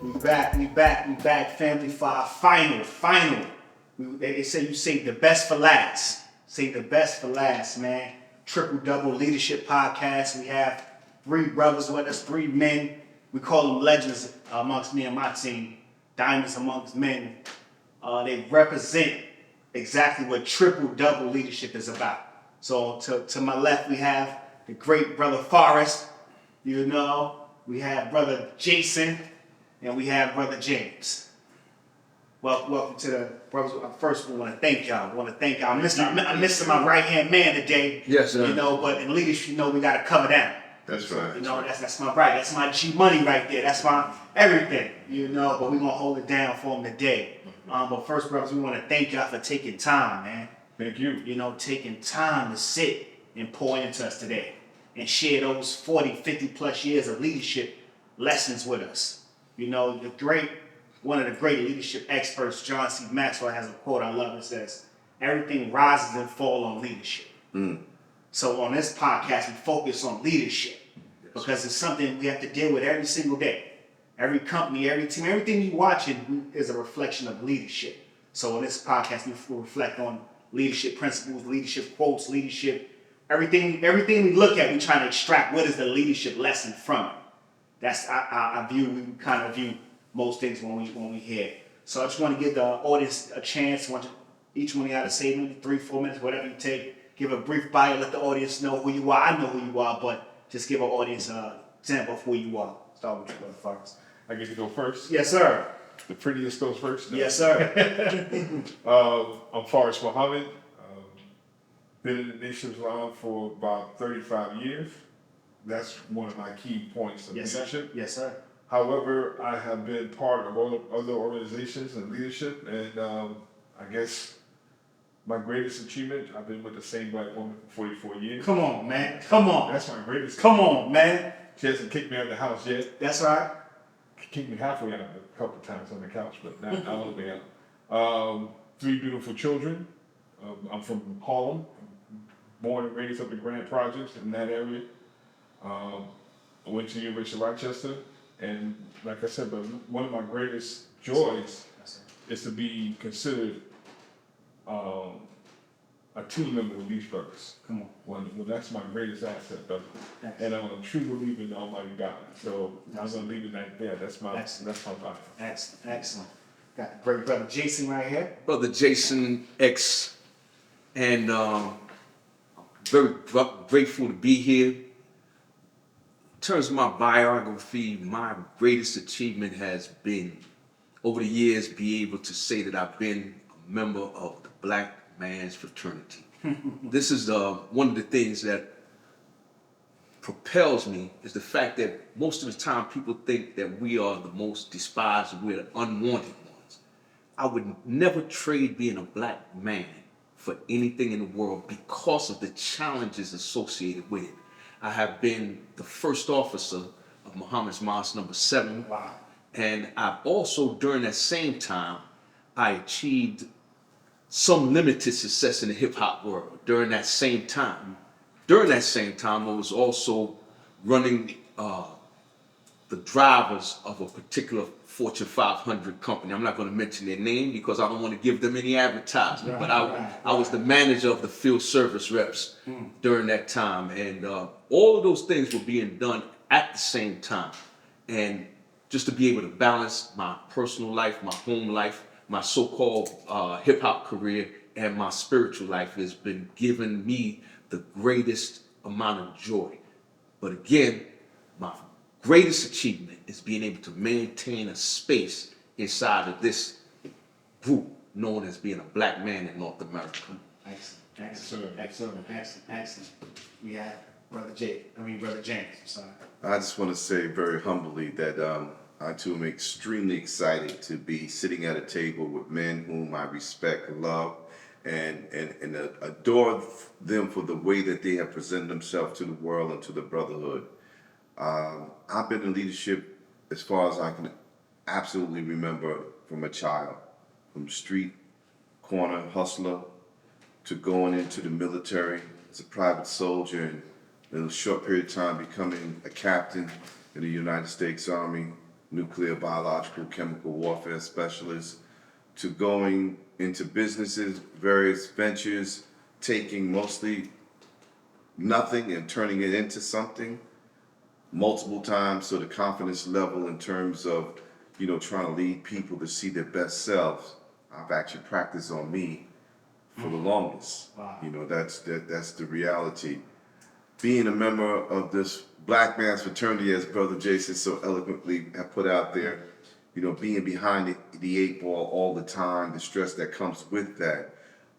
We back, family, for our final. They say you save the best for last. Save the best for last, man. Triple Double Leadership Podcast. We have three brothers with us, three men. We call them legends amongst me and my team. Diamonds amongst men. They represent exactly what Triple Double Leadership is about. So to my left, we have the great Brother Forrest. You know, we have Brother Jason. And we have Brother James. Welcome to the brothers. First, we want to thank y'all. I'm missing my right-hand man today. Yes, sir. You know, but in leadership, we got to cover down. That's right. You know, that's my right. That's my G money right there. That's my everything. You know, but we're going to hold it down for him today. But first, brothers, we want to thank y'all for taking time, man. Thank you. You know, taking time to sit and pour into us today and share those 40, 50 plus years of leadership lessons with us. You know, one of the great leadership experts, John C. Maxwell, has a quote I love. It says, everything rises and falls on leadership. So on this podcast, we focus on leadership because it's something we have to deal with every single day. Every company, every team, everything you watching is a reflection of leadership. So on this podcast, we reflect on leadership principles, leadership quotes, leadership, everything we look at, we try to extract what is the leadership lesson from it. That's we kind of view most things when we hear. So I just want to give the audience a chance. Each one of y'all to say maybe 3-4 minutes, whatever you take. Give a brief bio, let the audience know who you are. I know who you are, but just give our audience an example of who you are. Start with you, Brother Forrest. I get to go first? Yes, sir. The prettiest goes first? No. Yes, sir. I'm Forrest Muhammad. Been in the Nation of Islam for about 35 years. That's one of my key points of leadership. Sir. Yes, sir. However, I have been part of other organizations and leadership, and I guess my greatest achievement, I've been with the same black woman for 44 years. Come on, man. Come on. That's my greatest Come achievement. on, man. She hasn't kicked me out of the house yet. That's right. Kicked me halfway out a couple of times on the couch, but not all the way out. 3 beautiful children. I'm from Harlem, born and raised up in Grand Projects in that area. I went to the University of Rochester, and like I said, but one of my greatest joys is to be considered a team member with these brothers. Come on. Well, that's my greatest asset, brother. And I'm a true believer in Almighty God. So I'm gonna leave it right there. That's my bio. Excellent. Got great Brother Jason right here. Brother Jason X, and very grateful to be here. In terms of my biography, my greatest achievement has been, over the years, be able to say that I've been a member of the Black Man's Fraternity. This is one of the things that propels me, is the fact that most of the time people think that we are the most despised and we're the unwanted ones. I would never trade being a black man for anything in the world because of the challenges associated with it. I have been the first officer of Muhammad's Mosque number 7. Wow. And I've also, during that same time, I achieved some limited success in the hip hop world during that same time. During that same time, I was also running the drivers of a particular Fortune 500 company. I'm not going to mention their name because I don't want to give them any advertisement, but I was the manager of the field service reps during that time. And all of those things were being done at the same time. And just to be able to balance my personal life, my home life, my so-called hip hop career, and my spiritual life has been giving me the greatest amount of joy. But again, my greatest achievement is being able to maintain a space inside of this group known as being a black man in North America. Excellent. We have Brother James. I'm sorry. I just want to say very humbly that I too am extremely excited to be sitting at a table with men whom I respect, love, and adore them for the way that they have presented themselves to the world and to the brotherhood. I've been in leadership as far as I can absolutely remember from a child, from street corner hustler to going into the military as a private soldier, and in a short period of time becoming a captain in the United States Army, nuclear, biological, chemical warfare specialist, to going into businesses, various ventures, taking mostly nothing and turning it into something multiple times. So the confidence level in terms of, trying to lead people to see their best selves, I've actually practiced on me for the longest. Wow. That's the reality. Being a member of this black man's fraternity, as Brother Jason so eloquently have put out there, being behind the eight ball all the time, the stress that comes with that.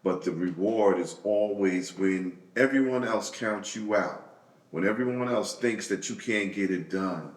But the reward is always when everyone else counts you out, when everyone else thinks that you can't get it done,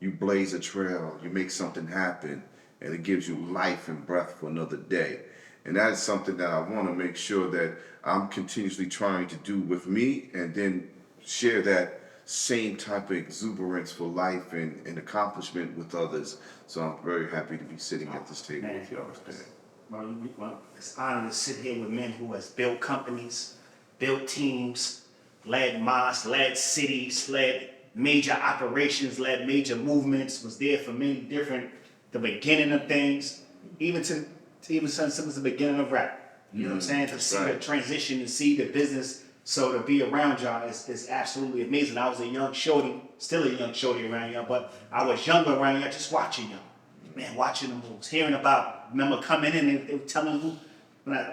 you blaze a trail, you make something happen, and it gives you life and breath for another day. And that is something that I want to make sure that I'm continuously trying to do with me, and then share that same type of exuberance for life and accomplishment with others. So I'm very happy to be sitting at this table with y'all today. Well, it's an honor to sit here with men who has built companies, built teams, led mosques, led cities, led major operations, led major movements, was there for many different, the beginning of things, even since the beginning of rap. You know what I'm saying? To see the transition, to see the business. So to be around y'all is absolutely amazing. I was a young shorty, still a young shorty around y'all, but I was younger around y'all, just watching y'all. Man, watching the moves, hearing about, remember coming in and they were telling me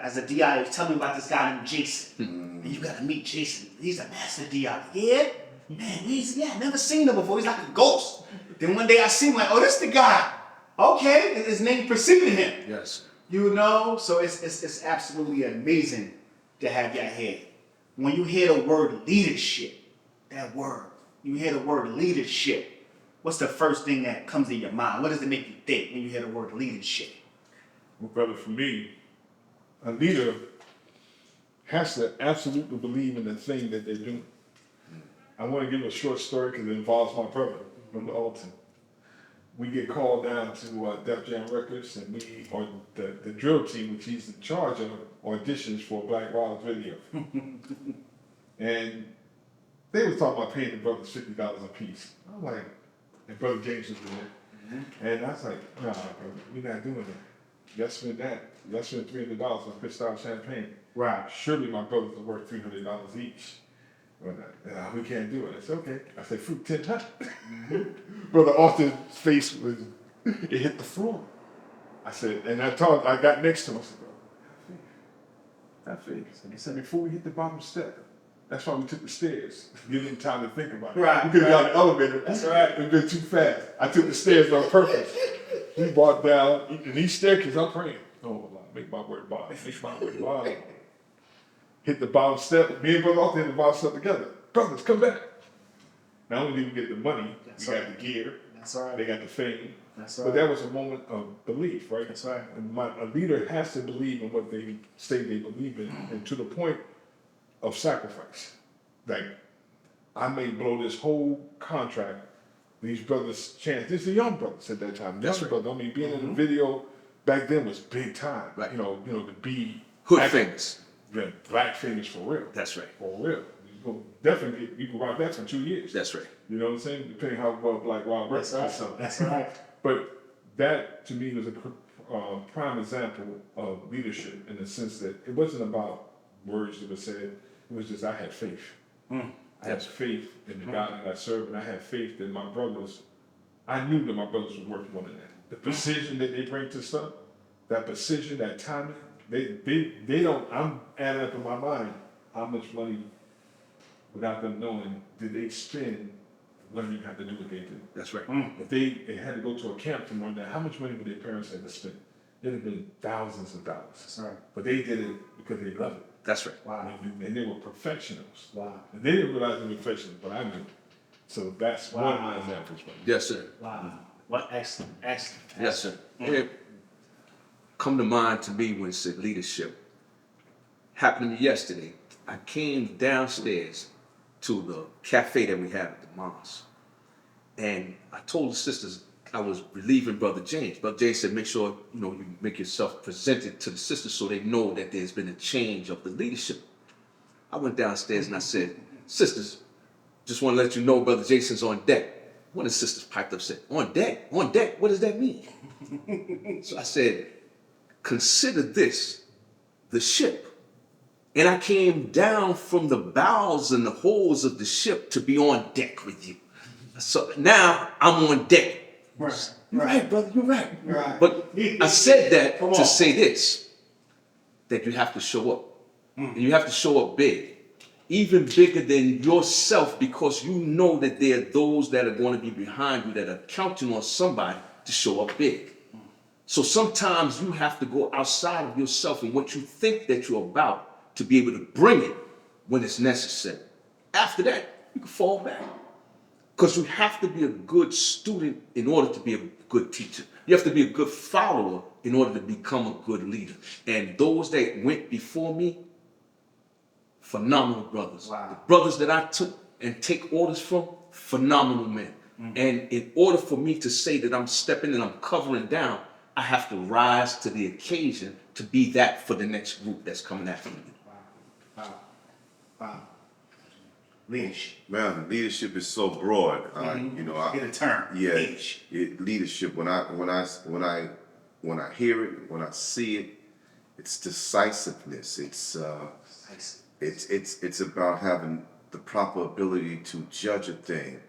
as a DI, they were telling me about this guy named Jason. And you gotta meet Jason. He's a master DI. Yeah? Man, I never seen him before. He's like a ghost. Then one day I see him like, oh, this the guy. Okay, his name preceded him. Yes. So it's absolutely amazing to have y'all here. When you hear the word leadership, what's the first thing that comes to your mind? What does it make you think when you hear the word leadership? Well, brother, for me, a leader has to absolutely believe in the thing that they're doing. I want to give a short story because it involves my brother, Brother Alton. We get called down to Def Jam Records, and the drill team, which he's in charge of, auditions for Black Wild's video. And they was talking about paying the brothers $50 a piece. I'm like, and Brother James was there. And I was like, nah, brother, we're not doing that. Y'all spend that. Y'all spend $300 on Cristal champagne. Right. Surely my brothers are worth $300 each. But we can't do it. I said, okay. I said, fruit 10 times. Brother Alton's face it hit the floor. I said, and I got next to him. I said, bro, have faith. And he said, before we hit the bottom step, that's why we took the stairs. Give them time to think about it. Right. We could have got the elevator. That's right. It'd been too fast. I took the stairs on purpose. We brought down, in these staircases, I'm praying. Oh, Allah, make my word bond. Make my word bond. Hit the bottom step. Me and Brother Alton hit the bottom step together. Brothers, come back. Not only did we get the money, we got the gear. That's right. They got the fame. That's right. But that was a moment of belief, right? That's right. And a leader has to believe in what they say they believe in, and to the point of sacrifice. Like, I may blow this whole contract. These brothers chance. These are young brothers at that time. That's Young right. brothers. I mean, being in the video back then was big time. Right. You know, to be Hood famous. Yeah, black famous for real. That's right. For real. Definitely, you can rock that for 2 years. That's right. You know what I'm saying? Depending how well Black Wild works. That's right. That's right. But that, to me, was a prime example of leadership in the sense that it wasn't about words that were said. It was just I had faith. I had faith in the God that I served, and I had faith that my brothers, I knew that my brothers were worth more than that. The precision that they bring to stuff, that precision, that timing, they don't, I'm adding up in my mind how much money, without them knowing, did they spend learning how to do what they do. That's right. If they had to go to a camp to learn that, how much money would their parents have to spend? It'd have been thousands of dollars. That's right. But they did it because they loved it. That's right. Wow. And they were professionals. Wow. And they didn't realize they were professionals, but I knew. So that's one of my examples. Yes, sir. Wow. What excellent. Yes, sir. It come to mind to me when it said leadership. Happened to me yesterday. I came downstairs to the cafe that we have at the mosque. And I told the sisters I was relieving Brother James. Brother James said, make sure, you make yourself presented to the sisters so they know that there's been a change of the leadership. I went downstairs and I said, sisters, just want to let you know Brother Jason's on deck. one of the sisters piped up and said, on deck, what does that mean? So I said, consider this, the ship. And I came down from the bowels and the holes of the ship to be on deck with you. So now I'm on deck. Right. You're right, brother, you're right. Right. But I said that Come to on. say this, that you have to show up. And you have to show up big. Even bigger than yourself, because you know that there are those that are going to be behind you that are counting on somebody to show up big. So sometimes you have to go outside of yourself and what you think that you're about to be able to bring it when it's necessary. After that, you can fall back. Because you have to be a good student in order to be a good teacher. You have to be a good follower in order to become a good leader. And those that went before me, phenomenal brothers. Wow. The brothers that I took and take orders from, phenomenal men. And in order for me to say that I'm stepping and I'm covering down, I have to rise to the occasion to be that for the next group that's coming after me. Wow. Leadership. Man, leadership is so broad. You know, Get a term. yeah, Leadership. leadership. When I hear it, when I see it, it's decisiveness. It's about having the proper ability to judge a thing.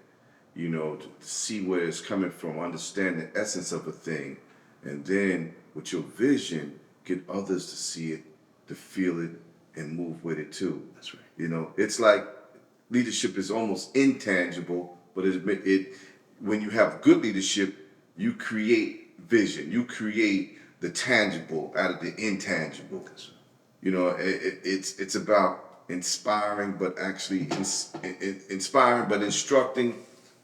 You know, to see where it's coming from, understand the essence of a thing, and then with your vision, get others to see it, to feel it, and move with it too. That's right. You know, it's like leadership is almost intangible, but when you have good leadership, you create vision, you create the tangible out of the intangible. You know, it's about inspiring, but actually inspiring, but instructing.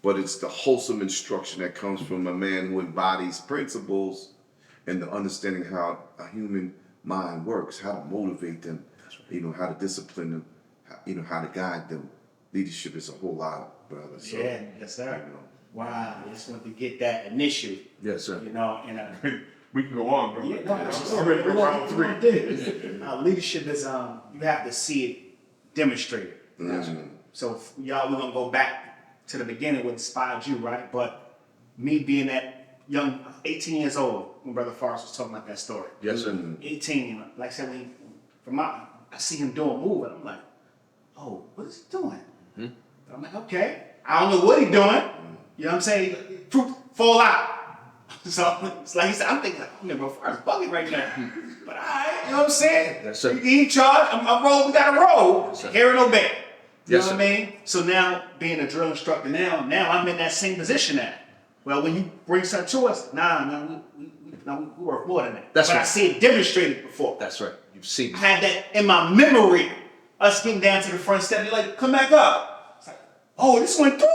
But it's the wholesome instruction that comes from a man who embodies principles and the understanding how a human mind works, how to motivate them, you know, how to discipline them, how to guide them. Leadership is a whole lot, brother. So, Yeah, yes, sir. you know. Wow, I just want to get that initial. Yes, sir. You know, and We can go on, bro. yeah, no, I'm ready for round three. leadership is you have to see it demonstrated. So if y'all, we're gonna go back to the beginning, what inspired you, right? But me being that young, 18 years old, when Brother Forrest was talking about that story. Yes, sir. 18, like I said, I see him doing a move, and I'm like, oh, what is he doing? I'm like, okay, I don't know what he's doing. You know what I'm saying? Fruit fall out. So it's like he said, I'm thinking, Bro Forrest bugging right now. But all right, you know what I'm saying? Yes, sir. He in charge. I'm rolling. We got to roll. Yes, sir. Hear and obey. You Yes, know what I mean? So now, being a drill instructor now I'm in that same position now. Well, when you bring something to us, we work more than that. That's but right. I see it demonstrated before. That's right. You've seen I it. had that in my memory. Us getting down to the front step, you're like, come back up. It's like, oh, this went through.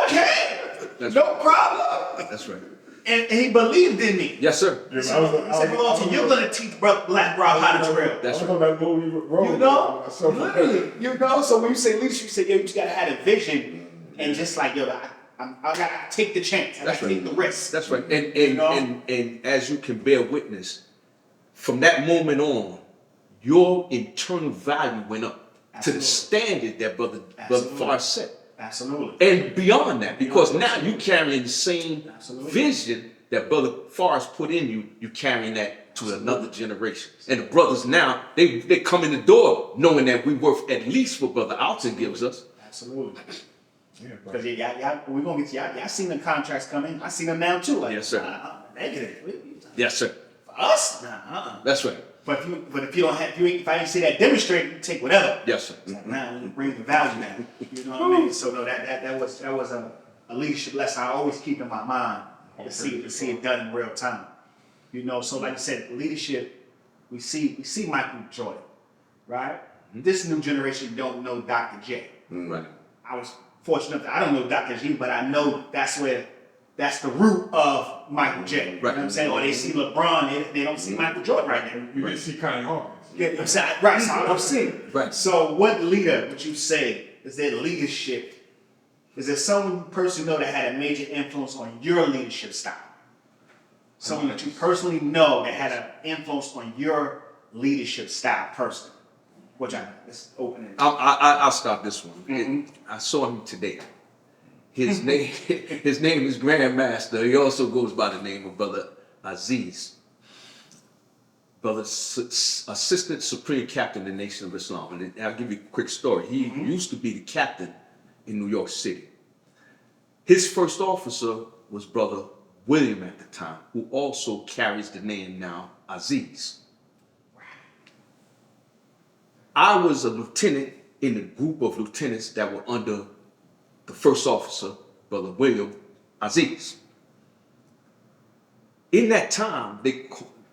Okay. That's No problem. That's right. And he believed in me. Yes, sir. He said, Maloney, you're going to teach Black Rob how to drill. That's I right. was on that movie road. You know? Literally. You know? So when you say leadership, you say, yo, you just got to have a vision. And just like, yo, I got to take the chance. I got to take the risk. That's right. And as you can bear witness, from that moment on, your internal value went up to the standard that Brother Forrest set. Absolutely. And beyond that, because now you carrying the same Absolutely. vision that Brother Forrest put in you, you carrying that to another generation. And the brothers now, they come in the door knowing that we worth at least what Brother Alton gives us. Absolutely. Yeah, Because y'all, we're going to get y'all seen the contracts coming. I seen them now too. Like, Yes, sir. Negative. Yes, sir. For us? Nah, That's right. But if you don't have, if I didn't see that demonstrated, you take whatever. Yes, sir. It's like, nah, we bring the value now. You know what I mean? So no, that was a leadership lesson I always keep in my mind to see it done in real time. You know, so like I said, leadership, we see Michael Jordan, right? This new generation don't know Dr. J. Right. I was fortunate that I don't know Dr. G, but I know that's the root of Michael J. You know what I'm saying? Or they see LeBron, they don't see Michael Jordan right now. You didn't see Connie Hawkins. Yeah, I'm saying, right, so I'm seeing. Right. So what leader would you say is their leadership? Is there some person you know that had a major influence on your leadership style? Someone that you personally know that had an influence on your leadership style personally? Let's open it. I'll start this one. I saw him today. His name, his name is Grandmaster. He also goes by the name of Brother Aziz. Brother, Assistant Supreme Captain of the Nation of Islam. And I'll give you a quick story. He used to be the captain in New York City. His first officer was Brother William at the time, who also carries the name now Aziz. I was a lieutenant in a group of lieutenants that were under the first officer, Brother William Aziz. In that time,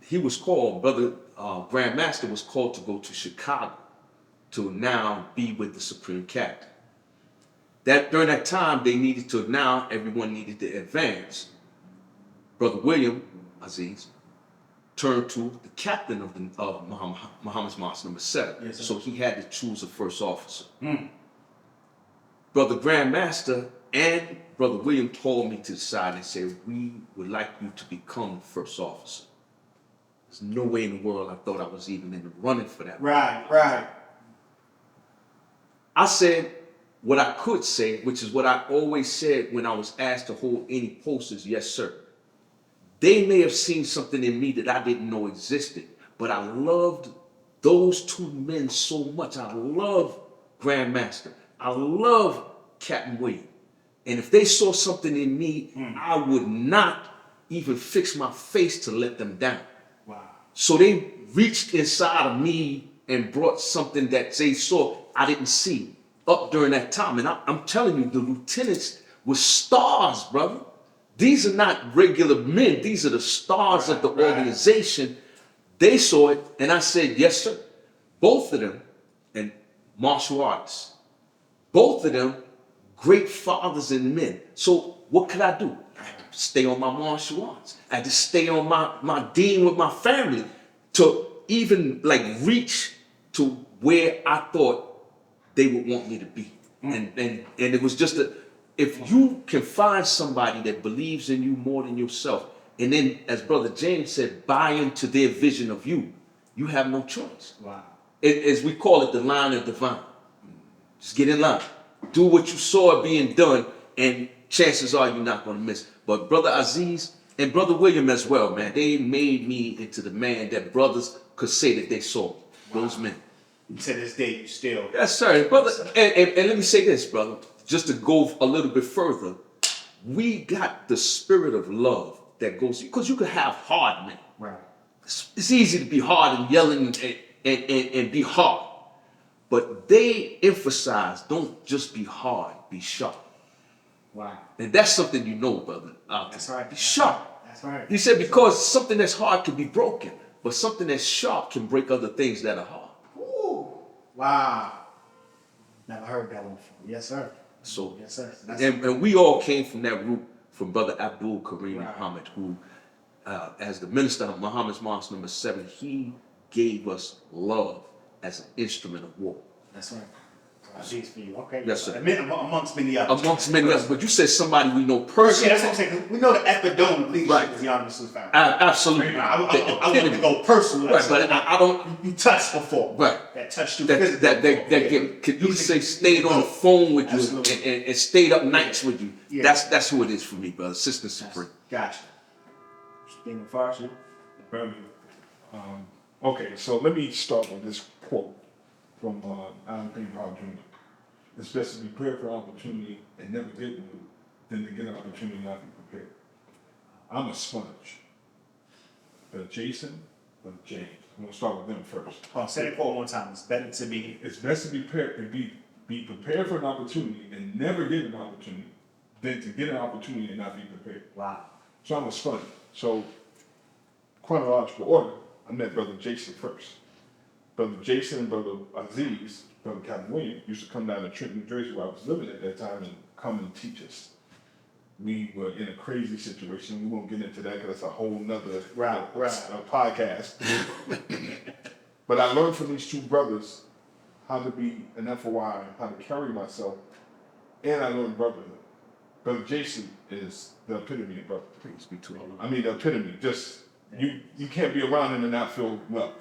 he was called, Brother Grandmaster was called to go to Chicago to now be with the Supreme Captain. During that time, everyone needed to advance. Brother William Aziz turned to the captain of Muhammad's Mosque number 7. Yes, sir. So he had to choose a first officer. Brother Grandmaster and Brother William told me to the side and said, we would like you to become the first officer. There's no way in the world I thought I was even in the running for that. Right. I said what I could say, which is what I always said when I was asked to hold any posters, yes, sir. They may have seen something in me that I didn't know existed, but I loved those two men so much. I love Grandmaster. I love Captain William. And if they saw something in me, I would not even fix my face to let them down. Wow. So they reached inside of me and brought something that they saw I didn't see up during that time. And I'm telling you, the lieutenants were stars, brother. These are not regular men. These are the stars of the organization. They saw it, and I said, yes, sir. Both of them, and martial artists. Both of them, great fathers and men. So what could I do? I had to stay on my martial arts. I had to stay on my dean with my family to even reach to where I thought they would want me to be. And it was just if you can find somebody that believes in you more than yourself, and then, as Brother James said, buy into their vision of you, you have no choice. Wow. As we call it, the line of divine. Just get in line. Do what you saw being done, and chances are you're not going to miss. But Brother Aziz and Brother William as well, man, they made me into the man that brothers could say that they saw. Those men. To this day, you still. Yes, sir. Brother, and let me say this, brother, just to go a little bit further. We got the spirit of love that goes, because you could have hard men. Right. It's easy to be hard and yelling and be hard. But they emphasize, don't just be hard, be sharp. Wow. And that's something you know, brother. That's right. Be sharp. That's right. He said, because something that's hard can be broken, but something that's sharp can break other things that are hard. Ooh. Wow. Never heard that one before. Yes, sir. So, Yes, sir. and we all came from that root from Brother Abdul Kareem Muhammad, who, as the minister of Muhammad's Mosque number 7, he gave us love as an instrument of war. That's right. Aziz for you. Okay. Yes, sir. Amongst many others. Amongst many others, but you said somebody we know personally. Yeah, that's what I'm saying. 'Cause we know the epidome of leadership Right. is the Honorable family. Absolutely. I want to go personal. Right, but I don't. You touched before. Right. That touched you. Could you say stayed on the phone with you Absolutely. and stayed up nights with you? Yeah. That's who it is for me, brother. Assistant Supreme. Gotcha. Being first, you. Okay, so let me start with this quote from Alan P. Brown Jr. It's best to be prepared for opportunity and never get one than to get an opportunity and not be prepared. I'm a sponge. But Jason, but James. I'm gonna start with them first. Oh, say the quote one time. It's better to be. It's best to be prepared and be prepared for an opportunity and never get an opportunity than to get an opportunity and not be prepared. Wow. So I'm a sponge. So chronological order, I met Brother Jason first. Brother Jason and Brother Aziz, Brother Captain William, used to come down to Trenton, New Jersey, where I was living at that time, and come and teach us. We were in a crazy situation. We won't get into that because that's a whole nother podcast. But I learned from these two brothers how to be an FOI, how to carry myself, and I learned brotherhood. Brother Jason is the epitome of brotherhood. Please be true. I mean, the epitome. Just you can't be around him and not feel well.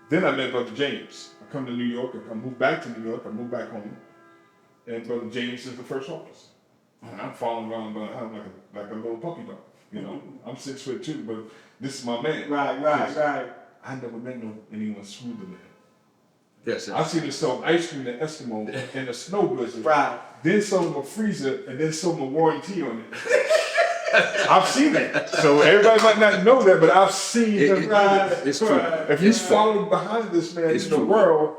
Then I met Brother James. I come to New York. I moved back to New York. I moved back home. And Brother James is the first officer. And I'm following around behind like a little puppy dog. You know, I'm 6'2", but this is my man. Right. I never met anyone smoother than him. Yes, sir. I seen him sell ice cream to Eskimo in a snow blizzard. Right. Then sold him a freezer and then sold him a warranty on it. I've seen that. So everybody might not know that, but I've seen him. It's true. If you follow behind this man It's in the true. world,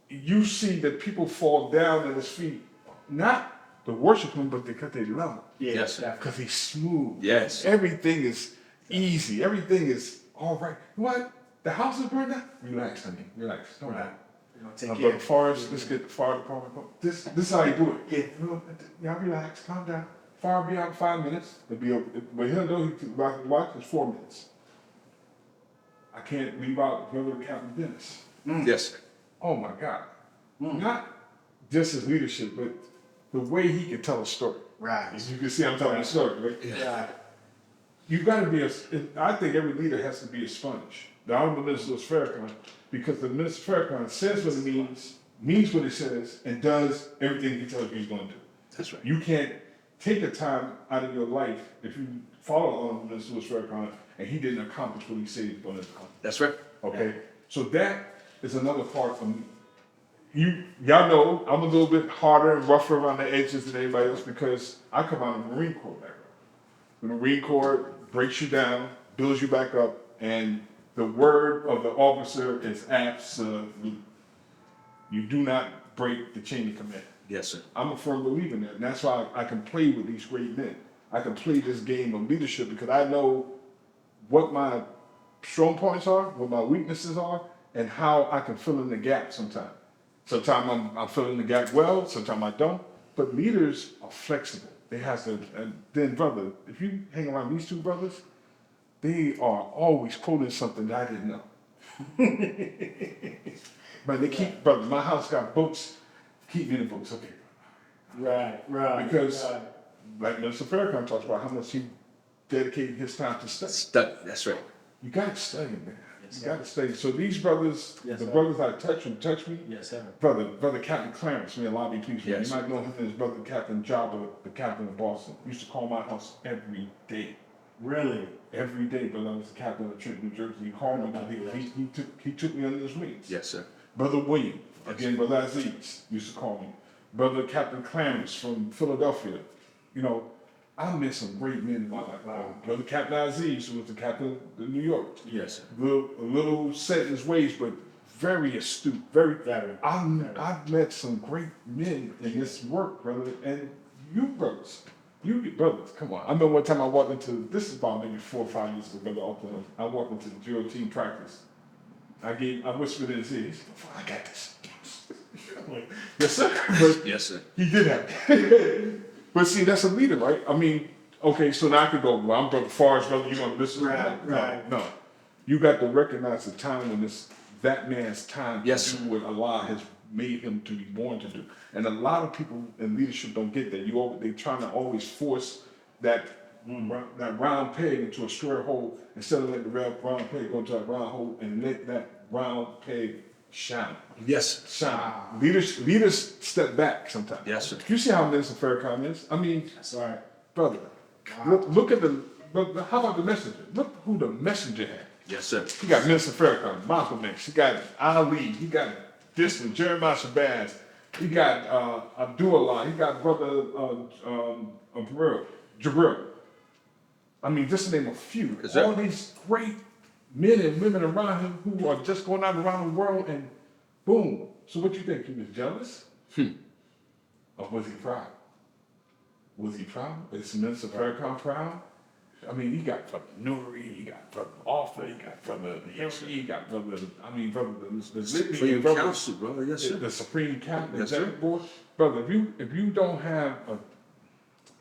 you see that people fall down at his feet, not to worship him, but because they love him. Yeah. Yes, sir. Because he's smooth. Yes. Everything is easy. Everything is all right. What? The house is burned down? Relax, honey. Relax. Don't worry. Take Brother care. Forrest, let's get the fire department. This is how you do it. Yeah. Y'all relax. Calm down. Fire will be out in 5 minutes. But he'll know he can watch it's 4 minutes. I can't leave out Brother Captain Dennis. Yes, sir. Oh my God. Not just his leadership, but the way he can tell a story. Right. As you can see, I'm telling a story, right? Yeah. You got to be I think every leader has to be a sponge. The Honorable Minister Farrakhan, because the Minister Farrakhan says what he means what he says, and does everything he tells you he's going to do. That's right. You can't take a time out of your life if you follow Honorable Minister Farrakhan and he didn't accomplish what he said he's going to accomplish. That's right. Okay? So that is another part of me. Y'all know I'm a little bit harder and rougher around the edges than anybody else because I come out of the Marine Corps background. The Marine Corps breaks you down, builds you back up, and the word of the officer is absolute. You do not break the chain of command. Yes, sir. I'm a firm believer in that, and that's why I can play with these great men. I can play this game of leadership because I know what my strong points are, what my weaknesses are, and how I can fill in the gap sometimes. Sometimes I'm filling the gap well, sometimes I don't. But leaders are flexible. They have to, and then brother, if you hang around these two brothers, they are always quoting something that I didn't know. But they keep, brother, my house got books, keep me the books, okay. Right. Because, like Minister Farrakhan talks about how much he dedicated his time to study. Study. That's right. You gotta study, man. Yes, You gotta study. So these brothers, Yes, the sir. brothers I touch me, Yes, sir. brother Captain Clarence, me a lot of people. Yes. You might know him as brother Captain Jabba, the captain of Boston. Used to call my house every day. Really? Every day, brother. I was the captain of Trenton, New Jersey. He called me. He took me under his wings. Yes, sir. Brother William, again, Brother Aziz used to call me. Brother Captain Clarence from Philadelphia. You know, I met some great men in my life. Brother Captain Aziz, who was the captain of New York. Yes, sir. A little set in his ways, but very astute. Very. I've met some great men in this work, brother, and you brothers. Come on. I remember one time I walked into, this is about maybe 4 or 5 years ago, Brother Oakland. I walked into the drill team practice. I whispered in his ear, he said, I got this. I'm like, yes, sir. But Yes, sir. he did have it. But see, that's a leader, right? I mean, okay, so now I could go, well, I'm Brother Forrest, brother, you're going to listen. Right. No. You got to recognize the time when that man's time Yes, to sir. do what Allah has made him to be born to do. And a lot of people in leadership don't get that. They're trying to always force that round peg into a square hole instead of letting the round peg go into that round hole and let that round peg shine. Yes, sir. Shine. Leaders step back sometimes. Yes, sir. You see how Minister Farrakhan is? I mean, That's right. brother, look at how about the messenger? Look who the messenger had. Yes, sir. He got Minister Farrakhan, Malcolm X, he got Ali, he got this one, Jeremiah Shabazz, he got Abdullah, he got Brother Jabril. I mean, just to name a few. All these great men and women around him who are just going out around the world and boom. So what you think? He was jealous? Or was he proud? Was he proud? Is Minister Farrakhan proud? I mean, he got Brother Nuri, he got Brother Arthur, he got Brother Henry, he got Brother, the Supreme Council, brother. Yes, sir. the Supreme Council, Yes, sir. Executive Board. Brother, if you don't have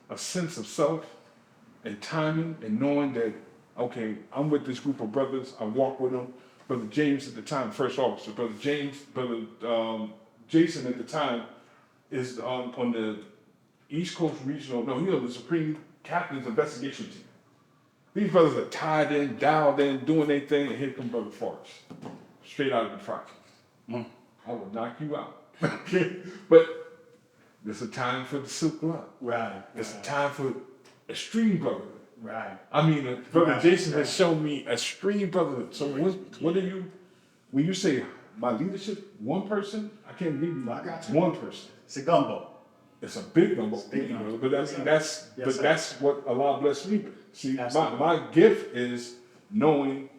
a sense of self and timing and knowing that, okay, I'm with this group of brothers, I walk with them. Brother James at the time, first officer, Brother Jason at the time is on the East Coast Regional, no, he was the Supreme Captain's investigation team. These brothers are tied in, dialed in, doing their thing, and here comes Brother Forrest, straight out of the project. I will knock you out. But There's a time for the silk glove. Right. There's a time for extreme brotherhood. Right. I mean, Brother Right. Jason has shown me extreme brotherhood. So what are you, when you say my leadership, one person, I can't believe you. I got you. One person. It's a gumbo. It's a big number, big number. but Yes, sir. that's what Allah blessed me with. See, Absolutely. my gift is knowing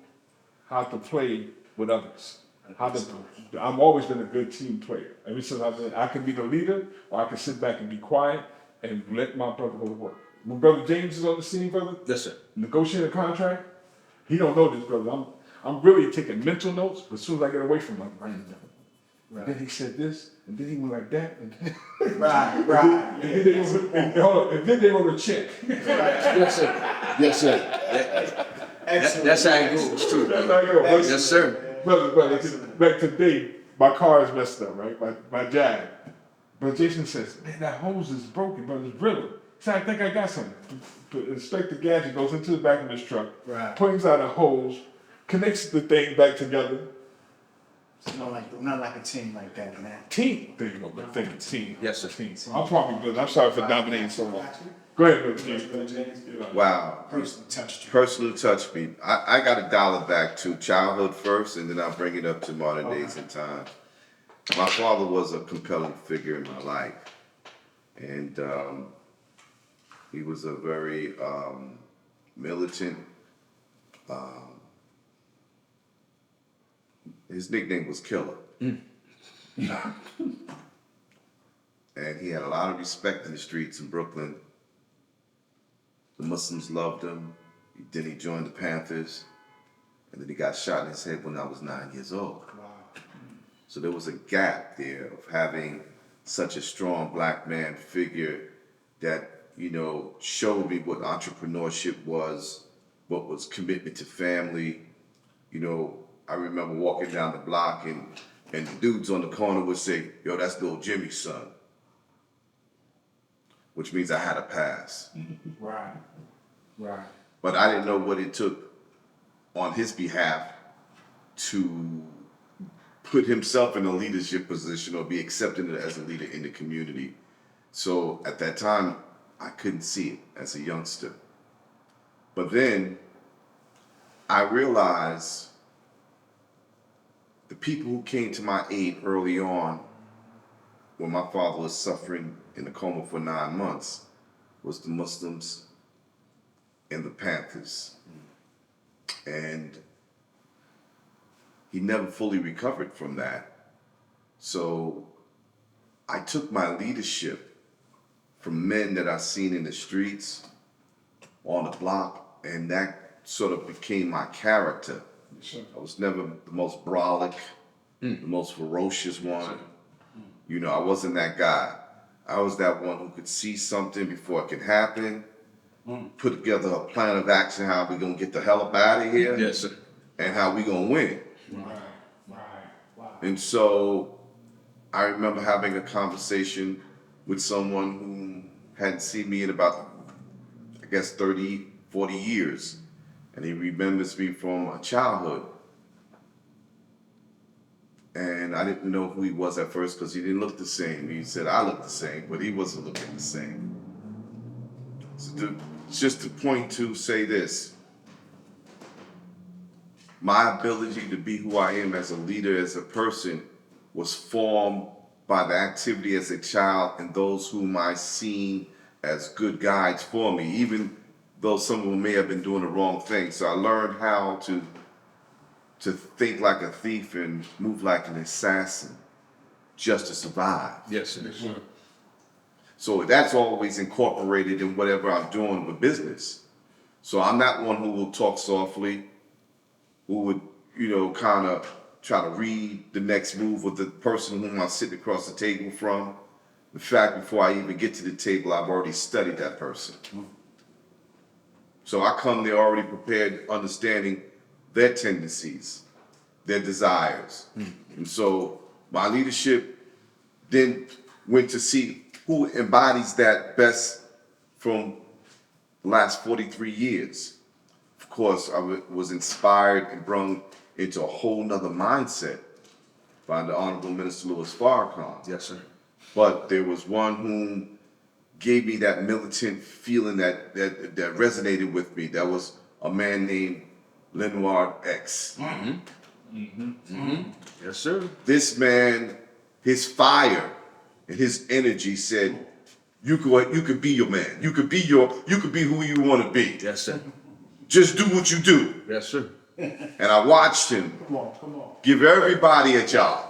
how to play with others. I've always been a good team player. Ever since I can be the leader, or I can sit back and be quiet and let my brother go to work. When Brother James is on the scene, brother, Yes, sir. negotiating a contract, he don't know this, brother. I'm really taking mental notes, but as soon as I get away from him, I'm writing them. Right. And then he said this, and then he went like that, and then, Right. and then they wrote a check. Yes, sir. Yes, sir. That's how it goes, too. That's how it goes. Yes, sir. Brother, like today, my car is messed up, right? My Jag. But Jason says, man, that hose is broken, but it's brittle. So I think I got something. Inspector Gadget goes into the back of his truck, Right. pulls out a hose, connects the thing back together. It's not like a team like that, man. Team. There you go, but think team. Yes, sir. Team. I'm probably good. I'm sorry for dominating so long. Go ahead, Brother James. Wow. Personally touched you. Personally touched me. I got to dial it back to childhood first, and then I'll bring it up to modern days and time. My father was a compelling figure in my life, and he was a very militant. His nickname was Killer. And he had a lot of respect in the streets in Brooklyn. The Muslims loved him. Then he joined the Panthers. And then he got shot in his head when I was 9 years old. Wow. So there was a gap there of having such a strong black man figure that, showed me what entrepreneurship was, what was commitment to family. I remember walking down the block and the dudes on the corner would say, yo, that's little Jimmy's son. Which means I had a pass. Right. But I didn't know what it took on his behalf to put himself in a leadership position or be accepted as a leader in the community. So at that time, I couldn't see it as a youngster. But then I realized the people who came to my aid early on when my father was suffering in a coma for 9 months was the Muslims and the Panthers. And he never fully recovered from that. So I took my leadership from men that I seen in the streets, on the block, and that sort of became my character. I was never the most brolic, the most ferocious one. I wasn't that guy. I was that one who could see something before it could happen, put together a plan of action, how we gonna get the hell up out of here, Yes, sir. and how we gonna win. Wow. And so I remember having a conversation with someone who hadn't seen me in about, 30, 40 years. And he remembers me from my childhood. And I didn't know who he was at first because he didn't look the same. He said, I look the same, but he wasn't looking the same. So just to point to say this, my ability to be who I am as a leader, as a person, was formed by the activity as a child and those whom I seen as good guides for me, even though some of them may have been doing the wrong thing. So I learned how to think like a thief and move like an assassin just to survive. Yes, sir. So that's always incorporated in whatever I'm doing with business. So I'm not one who will talk softly, who would, kind of try to read the next move of the person whom I'm sitting across the table from. In fact, before I even get to the table, I've already studied that person. So I come there already prepared, understanding their tendencies, their desires. And so my leadership then went to see who embodies that best from the last 43 years. Of course, I was inspired and brought into a whole nother mindset by the Honorable Minister Louis Farrakhan. Yes, sir. but there was one whom gave me that militant feeling that resonated with me. That was a man named Lenoir X. Yes, sir. This man, his fire and his energy said, you could be your man. You could be who you want to be. Yes, sir. Just do what you do. Yes, sir. And I watched him Come on. give everybody a job.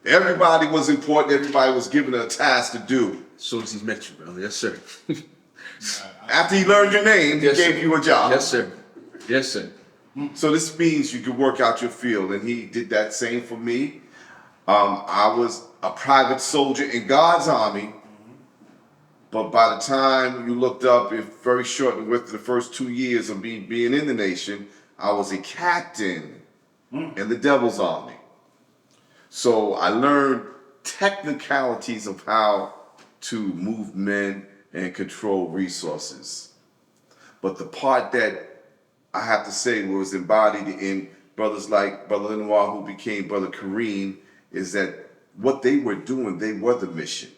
Everybody was important. Everybody was given a task to do. As soon as he met you, brother. Yes, sir. After he learned your name, he Yes, gave sir. you a job. Yes, sir. Yes, sir. So this means you can work out your field, and he did that same for me. I was a private soldier in God's army, but by the time you looked up, if very short, with the first 2 years of me being in the nation, I was a captain in the devil's army. So I learned technicalities of how to move men and control resources. But the part that I have to say was embodied in brothers like Brother Lenoir, who became Brother Kareem, is that what they were doing, they were the mission.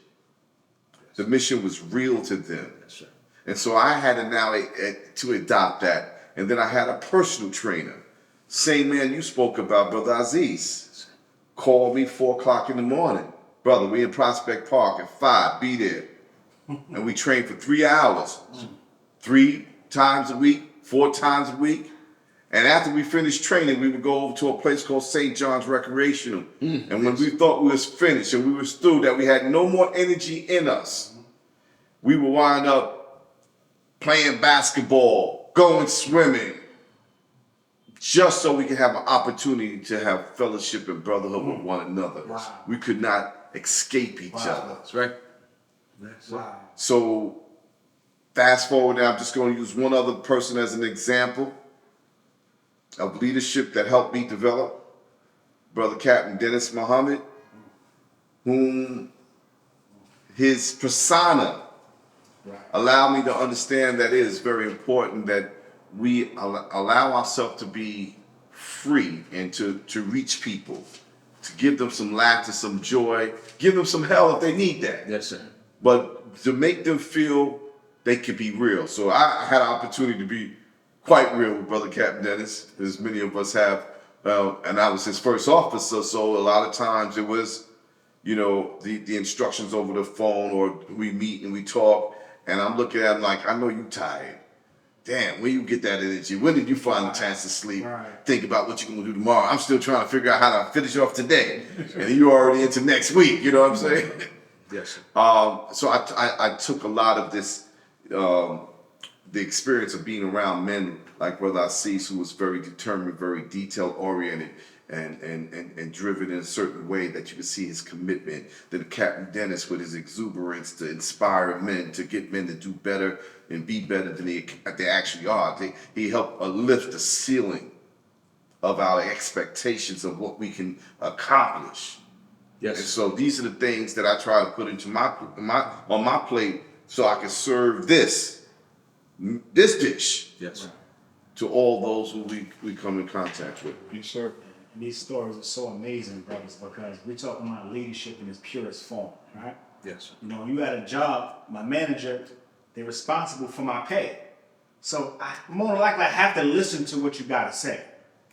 The mission was real to them. Yes, sir. And so I had to now to adopt that. And then I had a personal trainer. Same man you spoke about, Brother Aziz, called me 4 o'clock in the morning. Brother, we in Prospect Park at 5, be there. And we trained for 3 hours, 3 times a week, 4 times a week. And after we finished training, we would go over to a place called St. John's Recreational. And when we thought we was finished and we was through, that we had no more energy in us, we would wind up playing basketball, going swimming, just so we could have an opportunity to have fellowship and brotherhood with one another. Wow. We could not escape each other. That's right. That's it. Wow. So fast forward now, I'm just going to use one other person as an example of leadership that helped me develop. Brother Captain Dennis Muhammad, whom his persona allowed me to understand that it is very important that we allow ourselves to be free and to reach people, to give them some laughter, some joy, give them some hell if they need that. Yes, sir. But to make them feel they could be real. So I had an opportunity to be quite real with Brother Captain Dennis, as many of us have. And I was his first officer, so a lot of times it was, the instructions over the phone, or we meet and we talk, and I'm looking at him like, I know you tired. Damn, where you get that energy? When did you find the chance to sleep? Right. Think about what you're gonna do tomorrow. I'm still trying to figure out how to finish off today. And you're already into next week, you know what I'm saying? Yes, sir. So I took a lot of this, the experience of being around men like Brother Assis, who was very determined, very detail oriented, and driven in a certain way that you could see his commitment. Then Captain Dennis with his exuberance to inspire men, to get men to do better and be better than they actually are. He helped lift the ceiling of our expectations of what we can accomplish. Yes. And so these are the things that I try to put into on my plate so I can serve this dish Yes. to all those who we come in contact with. Yes, sir. And these stories are so amazing, brothers, because we're talking about leadership in its purest form, right? Yes. You at a job, my manager, they're responsible for my pay. So I more than likely I have to listen to what you gotta say.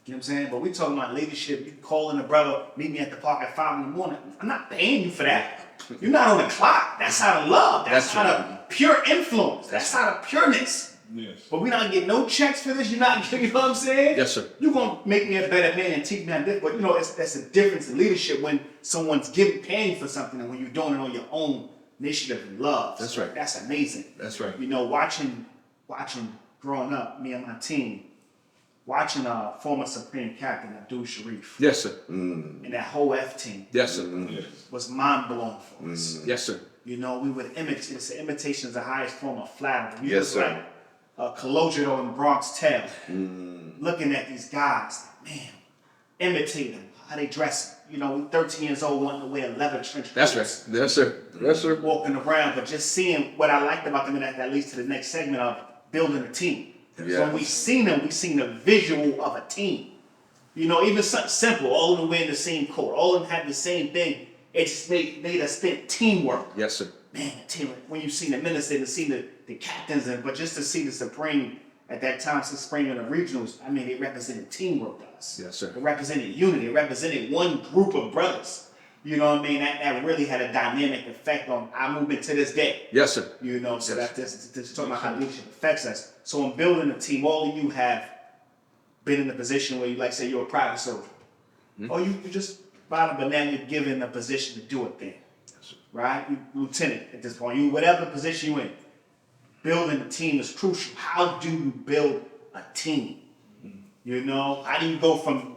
You know what I'm saying? But we talking about leadership. You calling a brother, meet me at the park at 5 in the morning. I'm not paying you for that. You're not on the clock. That's out of love. That's out of pure influence. That's out of pureness. Yes. But we not getting no checks for this. You're not, you know what I'm saying? Yes, sir. You're gonna make me a better man and teach me how to do. But that's a difference in leadership when someone's paying for something and when you're doing it on your own initiative and love. That's So right. That's amazing. That's right. Watching growing up, me and my team, watching former Supreme Captain Abdul Sharif Yes, sir. and that whole F team Yes, sir. Yes. was mind blowing for us. Yes, sir. We would imitate. It's an imitation is the highest form of flattery. We Yes, was sir. like Cologero in Bronx Tale, looking at these guys, man, imitate them, how they dress. We 13 years old, wanting to wear leather trench That's coats, right. Yes, sir. Yes, sir. walking around, but just seeing what I liked about them, and that leads to the next segment of building a team. Yes. When we seen them, we seen the visual of a team. Even something simple, all of them wearing the same coat, all of them had the same thing. it just made us think teamwork. Yes, sir. Man, teamwork. When you see the ministers and see the captains, but just to see the Supreme at that time, Supreme in the regionals, I mean, it represented teamwork to us. Yes, sir. It represented unity. It represented one group of brothers. You know what I mean? That really had a dynamic effect on our movement to this day. Yes, sir. You know, so Yes. that's talking about how leadership affects us. So in building a team, all of you have been in a position where you, like, say, you're a private soldier, or you just bottom, but now you're given a position to do a thing, right? You lieutenant at this point, you whatever position you're in. Building a team is crucial. How do you build a team? You know, how do you go from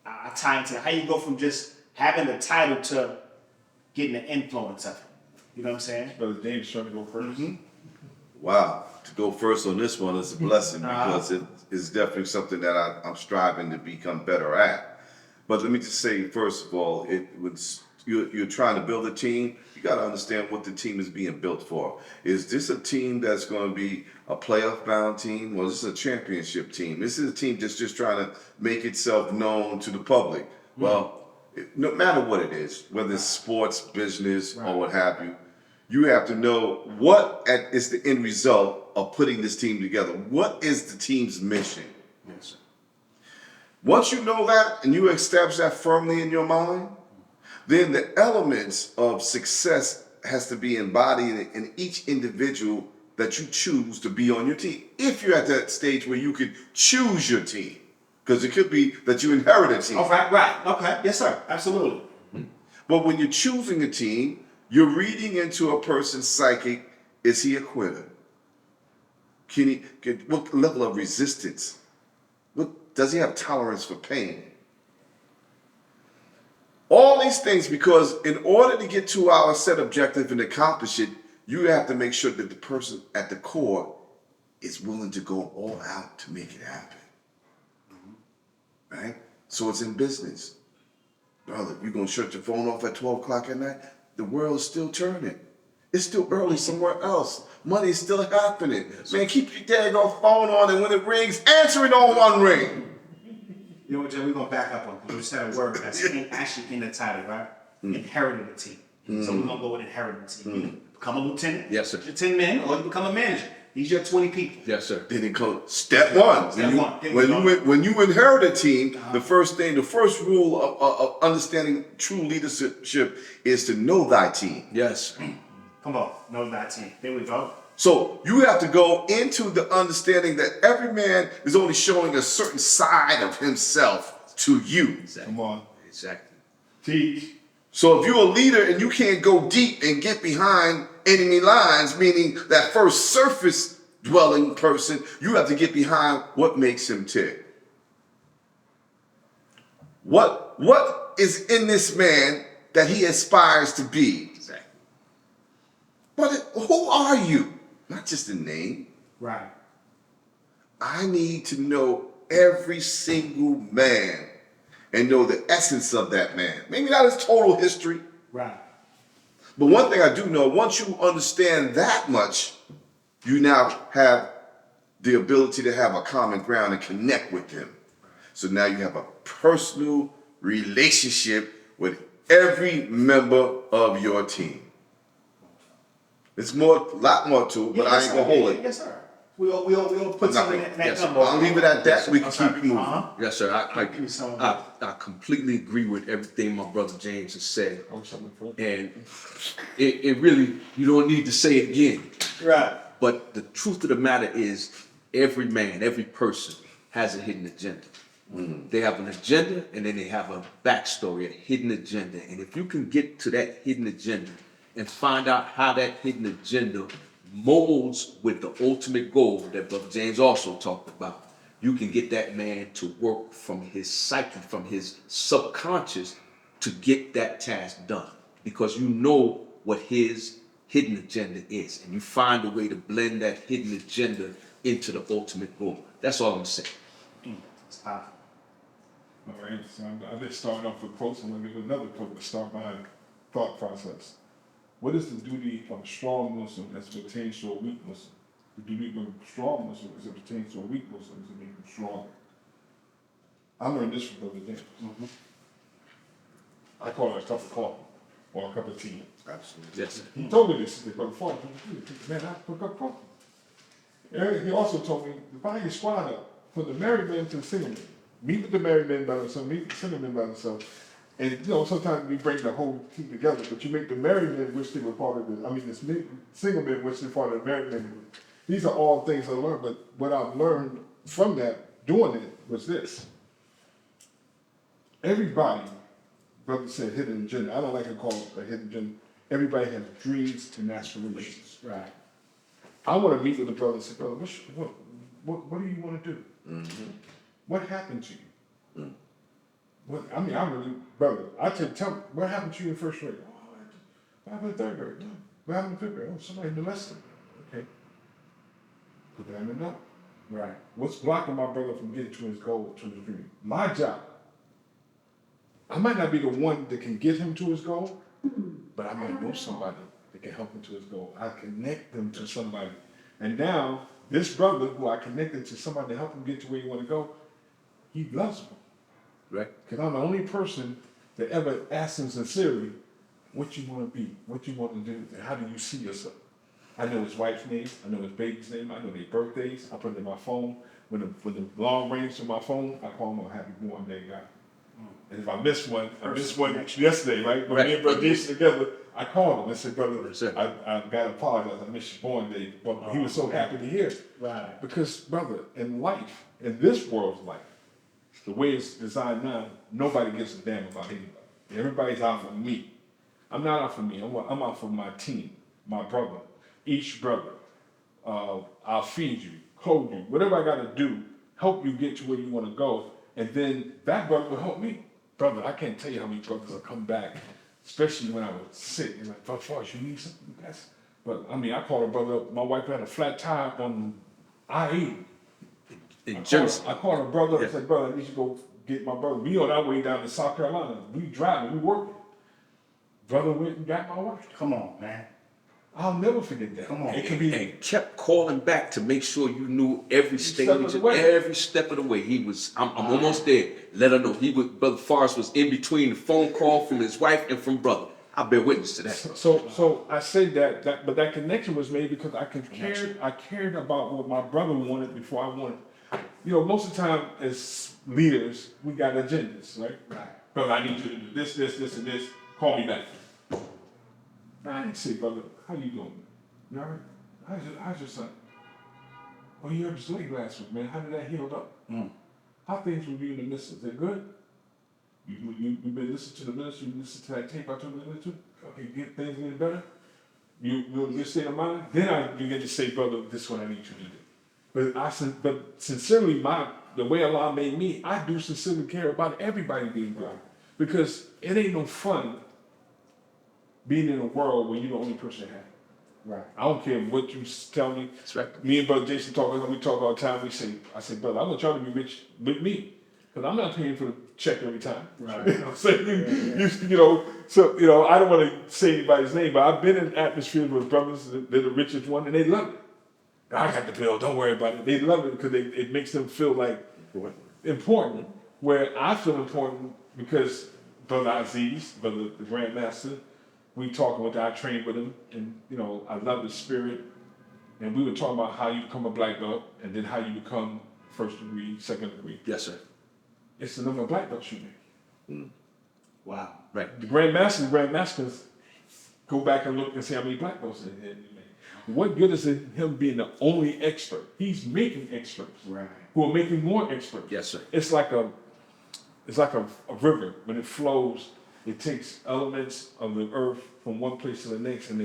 a time to how you go from just having the title to getting the influence of it? You know what I'm saying? Brother James trying to go 1st. Wow, to go first on this one is a blessing because it is definitely something that I'm striving to become better at. But let me just say, first of all, you're trying to build a team. You got to understand what the team is being built for. Is this a team that's going to be a playoff-bound team, or is this a championship team? This is a team that's just trying to make itself known to the public. Well, no matter what it is, whether it's sports, business, or what have you, you have to know what is the end result of putting this team together. What is the team's mission? Yes, sir. Once you know that and you establish that firmly in your mind, then the elements of success has to be embodied in each individual that you choose to be on your team. If you're at that stage where you could choose your team, because it could be that you inherit a team. Oh, right. Okay. Yes, sir. Absolutely. But when you're choosing a team, you're reading into a person's psychic. Is he a quitter? What level of resistance? Does he have tolerance for pain? All these things, because in order to get to our set objective and accomplish it, you have to make sure that the person at the core is willing to go all out to make it happen. Right? So it's in business. Brother, you're going to shut your phone off at 12 o'clock at night? The world is still turning. It's still early somewhere else. Money is still happening. Man, keep your daggone phone on, and when it rings, answer it on one ring. You know what, Jay? We're gonna back up on because you said a word that's actually in the title, right? Inheriting a team. So we're gonna go with inheriting a team. You become a lieutenant. Yes, sir. You're 10 men, or you become a manager. These are your 20 people. Yes, sir. Then it comes step one. When you inherit a team, the first rule of understanding true leadership is to know thy team. Yes. Come on, know that team. There we go. So you have to go into the understanding that every man is only showing a certain side of himself to you. Exactly. Come on. Exactly. Teach. So if you're a leader and you can't go deep and get behind enemy lines, meaning that first surface dwelling person, you have to get behind what makes him tick. What is in this man that he aspires to be? Exactly. But who are you? Not just a name. Right. I need to know every single man and know the essence of that man. Maybe not his total history. Right. But one thing I do know, once you understand that much, you now have the ability to have a common ground and connect with them. So now you have a personal relationship with every member of your team. It's a lot more to it, but I ain't gonna hold it. Yes, sir. We'll put something in that Yes, number. I'll leave it at that. We can keep it moving. Yes, sir. Give me some of I completely agree with everything my brother James has said. I wish something for And it really, you don't need to say it again. Right. But the truth of the matter is, every man, every person has a hidden agenda. They have an agenda, and then they have a backstory, a hidden agenda. And if you can get to that hidden agenda and find out how that hidden agenda molds with the ultimate goal that Brother James also talked about, you can get that man to work from his psyche, from his subconscious, to get that task done. Because you know what his hidden agenda is, and you find a way to blend that hidden agenda into the ultimate goal. That's all I'm saying. It's powerful. All right, so I just started off with quotes. I'm going to give another quote to start my thought process. What is the duty of a strong Muslim as it pertains to a weak Muslim? The duty of a strong Muslim as it pertains to a weak Muslim is to make him stronger. I learned this from Brother James. I call it a tougher call. or a cup of tea. Absolutely. Yes, sir. He told me this, he said, Brother Forrest, man, I cook up coffee. And he also told me, divide your squad up from the married men to the single men. Meet with the married men by themselves, meet with the single men by themselves. And you know, sometimes we bring the whole team together, but you make the married men wish they were part of the, I mean, the single men wish they were part of the married men. These are all things I learned, but what I've learned from that, doing it, was this. Everybody, brother said hidden agenda. I don't like to call it a hidden agenda. Everybody has dreams and aspirations. Right. I want to meet with the brother and say, brother, what do you want to do? What happened to you? I mean, I really, brother, I tell me, what happened to you in first grade? Oh, what happened in third grade? No. What happened in fifth grade? Oh, somebody molested me. Okay. Put that in the note. Right. What's blocking my brother from getting to his goal, to his dream? My job. I might not be the one that can get him to his goal, but I might know somebody that can help him to his goal. I connect them to somebody. And now, this brother who I connected to somebody to help him get to where he want to go, he loves me. Right. Because I'm the only person that ever asked him sincerely, what you want to be, what you want to do, and how do you see yourself? I know his wife's name, I know his baby's name, I know their birthdays, I put it in my phone. When the alarm rings on my phone, I call him a happy born day guy. And if I miss one, yesterday, right? When me and Brother Jason together, I called him and said, brother, I got to apologize, I missed your born day. But he was so happy to hear it. Right. Because, brother, in life, in this world's life, the way it's designed now, nobody gives a damn about anybody. Everybody's out for me. I'm not out for me. I'm out for my team, my brother, each brother. I'll feed you, clothe you, whatever I got to do, help you get to where you want to go. And then that brother will help me. Brother, I can't tell you how many brothers will come back, especially when I was sick. They're like, Brother Forrest, you need something? Yes. But I mean, I called a brother up. My wife had a flat tire on I-80. In Jersey. I called a brother and said, brother, I need you to go get my brother. We on our way down to South Carolina. We driving, we working. Brother went and got my wife. Come on, man. I'll never forget that. Come on. It can be And kept calling back to make sure you knew every stage, step of the way. every step of the way. He was, I'm almost there. Let her know. Brother Forrest was in between the phone call from his wife and from brother. I bear witness to that. So I say that, but that connection was made because I cared about what my brother wanted before I wanted. You know, most of the time as leaders, we got agendas, right? Right. Brother, I need you to do this, and this. Call me back. I didn't say, brother, how you doing? You all right? How's your son? Oh, you hurt his leg last week, man. How did that heal up? How things with you in the midst? Is it good? You been listening to the ministry? You listen to that tape I told you to listen to? Okay, things getting better? You in a good state of mind? Then I begin to say, brother, this is what I need you to do. But sincerely, the way Allah made me, I do sincerely care about everybody being good. Because it ain't no fun being in a world where you're the only person happy. Right. I don't care what you tell me. That's right. Me and Brother Jason we talk all the time. I say, brother, I want y'all to be rich with me. Because I'm not paying for the check every time. Right. You know what I'm saying? You know, I don't want to say anybody's name, but I've been in atmospheres with brothers, they're the richest one, and they love it. I got the bill, don't worry about it. They love it because it makes them feel like important, where I feel important because Brother Aziz, Brother the Grandmaster, we talking with I trained with him, and you know, I love the spirit. And we were talking about how you become a black belt, and then how you become first degree, second degree. Yes, sir. It's the number of black belts you make. Wow. Right. The grandmasters go back and look and see how many black belts he made. What good is it him being the only expert? He's making experts. Right. Who are making more experts. Yes, sir. It's like a river. When it flows, it takes elements of the earth from one place to the next, and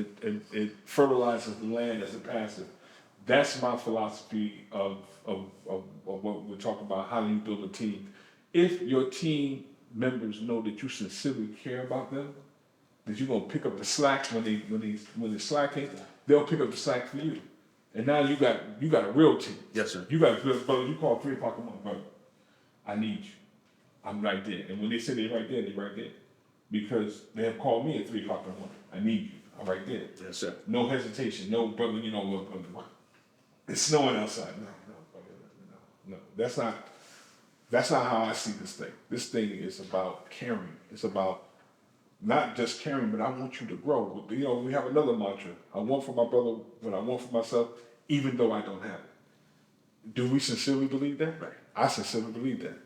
it fertilizes the land as it passes. That's my philosophy of what we're talking about. How do you build a team? If your team members know that you sincerely care about them, that you're gonna pick up the slack when they're slacking, they'll pick up the slack for you. And now you got a real team. Yes, sir. You got brother. You call 3 o'clock in the morning, brother. I need you. I'm right there. And when they say they're right there, they're right there. Because they have called me at 3 o'clock in the morning. I need you. I'm right there. Yes, sir. No hesitation. No, brother, you know what, brother. It's snowing outside. No, brother, no. That's not how I see this thing. This thing is about caring. It's about not just caring, but I want you to grow. You know, we have another mantra. I want for my brother what I want for myself, even though I don't have it. Do we sincerely believe that? Right. I sincerely believe that.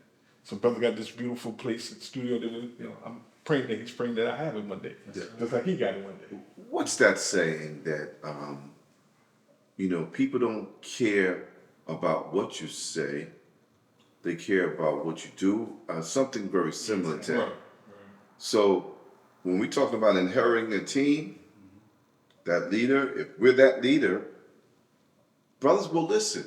So brother got this beautiful place, studio that I'm praying that he's praying that I have it one day. Yeah. Just like he got it one day. What's that saying that, people don't care about what you say, they care about what you do? Something very similar to that. Right. So when we talk about inheriting a team, that leader, if we're that leader, brothers will listen.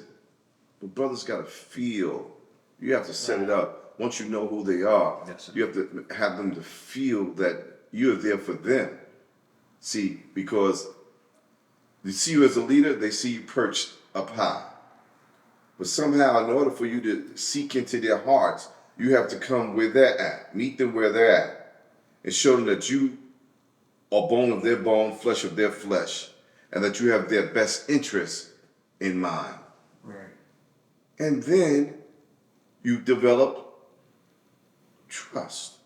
But brothers got to feel. You have to set it up. Once you know who they are, Yes, sir. you have to have them to feel that you're there for them. See, because they see you as a leader, they see you perched up high. But somehow, in order for you to seek into their hearts, you have to come where they're at, meet them where they're at, and show them that you are bone of their bone, flesh of their flesh, and that you have their best interests in mind. Right. And then you develop trust.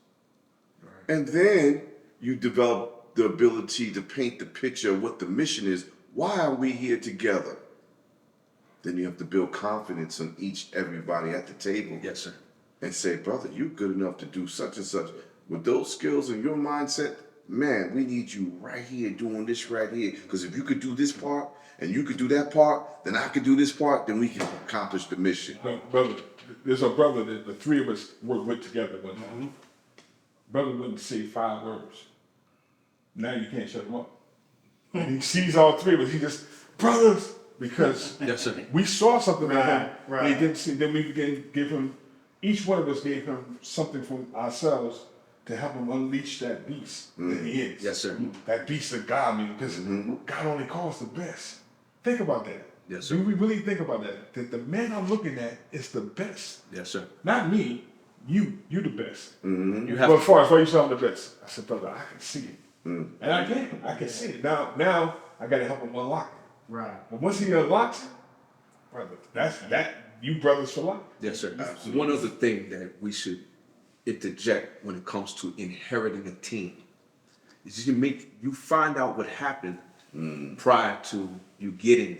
And then you develop the ability to paint the picture of what the mission is. Why are we here together? Then you have to build confidence on everybody at the table. Yes, sir. And say, brother, you're good enough to do such and such. With those skills and your mindset, man, we need you right here doing this right here. Because if you could do this part and you could do that part, then I could do this part, then we can accomplish the mission. Brother, there's a brother that the three of us worked with together one time. Brother wouldn't say 5 words. Now you can't shut him up. And he sees all three of us. He just, brothers, because Yes, sir. we saw something in him. Right. And he didn't see. Then we began to give him. Each one of us gave him something from ourselves to help him unleash that beast that he is. Yes, sir. That beast of God, because God only calls the best. Think about that. Yes, sir. Do we really think about that? That the man I'm looking at is the best. Yes, sir. Not me. You the best. You have But as far as why you say I'm the best, I said, brother, I can see it. And I can see it. Now I gotta help him unlock it. Right. But once he unlocks it, brother, that's you brothers for life. Yes, sir. One other thing that we should interject when it comes to inheriting a team is you find out what happened prior to you getting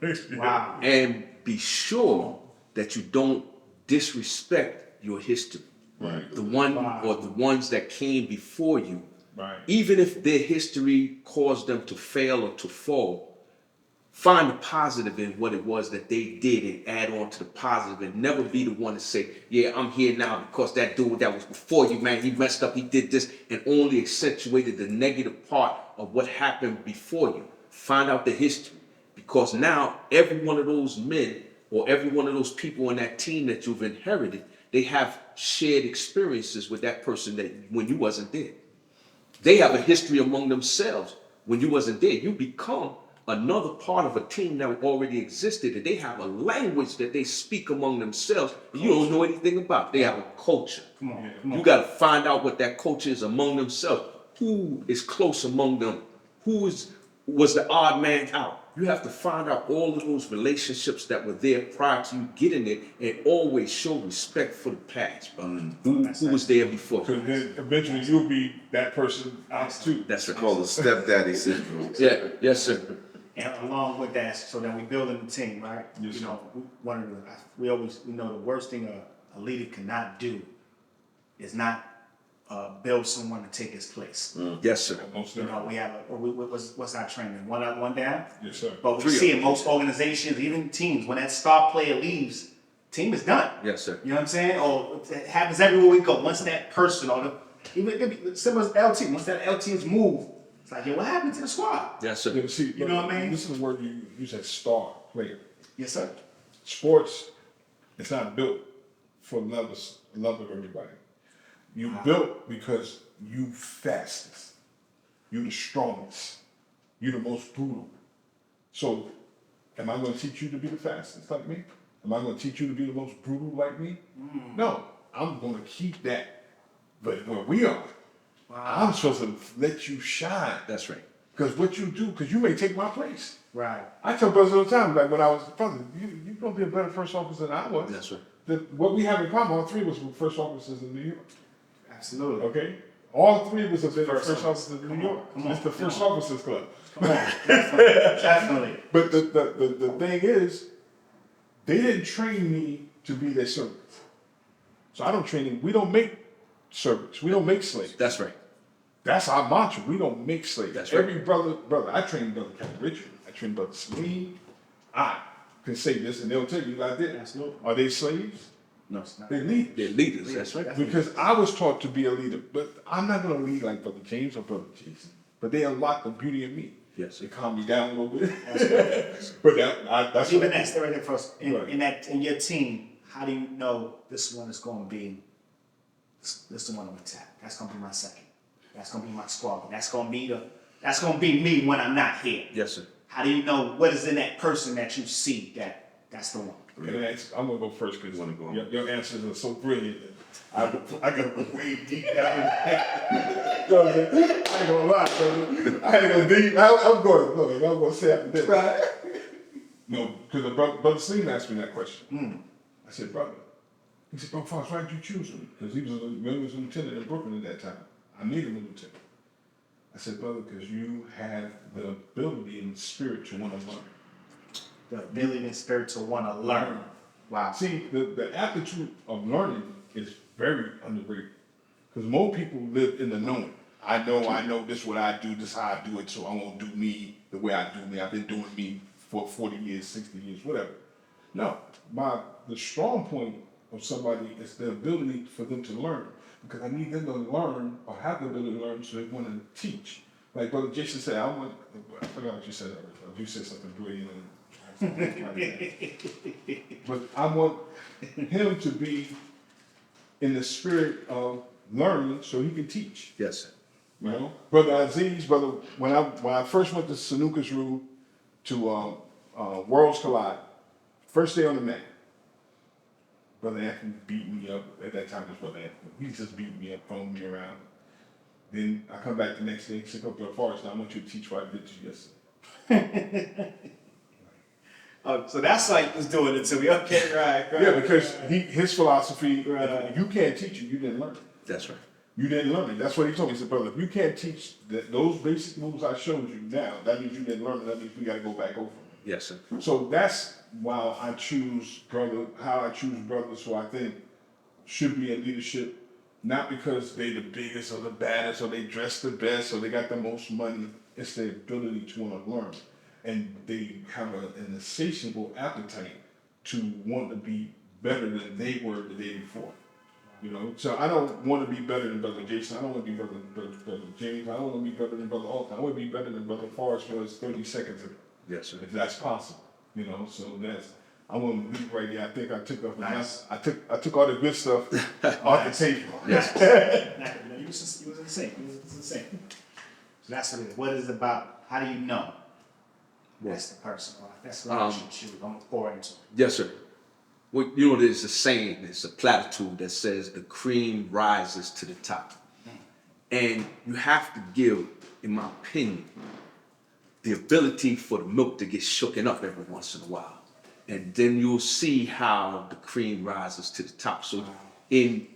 there, Wow. and be sure that you don't disrespect your history. Right. The one or the ones that came before you, Right. even if their history caused them to fail or to fall. Find the positive in what it was that they did and add on to the positive, and never be the one to say, yeah, I'm here now because that dude that was before you, man, he messed up, he did this, and only accentuated the negative part of what happened before you. Find out the history, because now every one of those men or every one of those people in that team that you've inherited, they have shared experiences with that person that when you wasn't there. They have a history among themselves. When you wasn't there, you become another part of a team that already existed, and they have a language that they speak among themselves you don't know anything about. They have a culture. Come on. You got to find out what that culture is among themselves. Who is close among them? Was the odd man out? You have to find out all of those relationships that were there prior to you getting there, and always show respect for the past, brother. Who was there before? Because then eventually you'll be that person out too. That's It's right. called the stepdaddy syndrome. Yeah, yes, sir. And along with that, so that we building the team, right? Yes, You know, we always, the worst thing a leader cannot do is not build someone to take his place. Yes, sir. Most You know, definitely. we have what's our training? One up, one down. Yes, sir. But we Three see up. in most organizations, even teams, when that star player leaves, team is done. Yes, sir. You know what I'm saying? Or it happens everywhere we go. Once that person even it could be similar to LT, once that LT is moved, it's like, yo, what happened to the squad? Yes, sir. Yeah, see, You know what I mean? This is where you said star player. Yes, sir. Sports, it's not built for love of everybody. You built because you fastest. You the strongest. You the most brutal. So, am I going to teach you to be the fastest like me? Am I going to teach you to be the most brutal like me? No, I'm going to keep that. But where we are, I'm supposed to let you shine. That's right. Because what you do, because you may take my place. Right. I tell brothers all the time, like when I was brother, you're gonna be a better first officer than I was. That's right. What we have in common, all three of us were first officers in New York. Absolutely. Okay? All three of us have been First first officer. officers in Come New on, York. come on, It's the come First on. Officers Club. Come on, definitely. But the thing is, they didn't train me to be their servant. So I don't train them. We don't make servants. We don't make slaves. That's right. That's our mantra. We don't make slaves. That's right. Every brother, I trained Brother Captain Richard. I trained Brother Salim. I can say this and they'll tell you like this. Absolutely. Are they slaves? No, it's not. They're leaders. They're leaders. That's right. Because I was taught to be a leader, but I'm not going to lead like Brother James or Brother Jason. But they unlock the beauty in me. Yes, sir. They calm me down a little bit. But that's Even what that, stay right there first. Right. In your team, how do you know this one is going to be this the one I'm gonna attack? That's gonna be my second. That's gonna be my squad. That's gonna be me when I'm not here. Yes, sir. How do you know what is in that person that you see that's the one? I'm gonna go first because wanna go? your answers are so brilliant. I gotta go way deep down. I ain't gonna lie, brother. I ain't gonna deep. I'm gonna say after this. Right. No, because brother Slim asked me that question. I said, brother. He said, Bro Forrest, why did you choose him? Because he was a lieutenant in Brooklyn at that time. I needed a lieutenant. I said, brother, because you have the ability and spirit to want to learn. The ability and spirit to want to learn. Wow. See, the aptitude of learning is very underrated. Because most people live in the knowing. I know this is what I do, this is how I do it, so I'm going to do me the way I do me. I've been doing me for 40 years, 60 years, whatever. No, the strong point of somebody is the ability for them to learn. Because I need them to learn or have the ability to learn so they want to teach. Like Brother Jason said, I forgot what you said. You said something brilliant. But I want him to be in the spirit of learning so he can teach. Yes, sir. You know, Brother Aziz, when I first went to Sanuka's room to Worlds Collide, first day on the mat, Brother Anthony beat me up. At that time, it was Brother Anthony. He just beat me up, throwing me around. Then I come back the next day, said, "Go, Bro Forrest, now I want you to teach what I did to you yesterday." Oh, so that's how he was doing it to me. Okay, right. Yeah, because his philosophy, Right. if you can't teach it, you didn't learn it. That's right. You didn't learn it. That's what he told me. He said, brother, if you can't teach those basic moves I showed you now, that means you didn't learn it. That means we got to go back over them. Yes, sir. So that's why I choose how I choose brothers who I think should be in leadership, not because they the biggest or the baddest or they dress the best or they got the most money. It's their ability to want to learn. And they have an insatiable appetite to want to be better than they were the day before. You know, so I don't want to be better than Brother Jason. I don't want to be better than Brother James. I don't want to be better than Brother Alton. I want to be better than Brother Forrest was 30 seconds ago. Yes, sir. If that's possible, you know. So I want to leave right there. I think I took up Nice. I took all the good stuff off the table. Yes. You was in the same. So that's what it is. What is it about? How do you know? That's the person. That's what I should choose. I'm gonna pour into it. Yes, sir. Well, you know, there's a saying, it's a platitude that says the cream rises to the top. And you have to give, in my opinion, the ability for the milk to get shooken up every once in a while. And then you'll see how the cream rises to the top. So in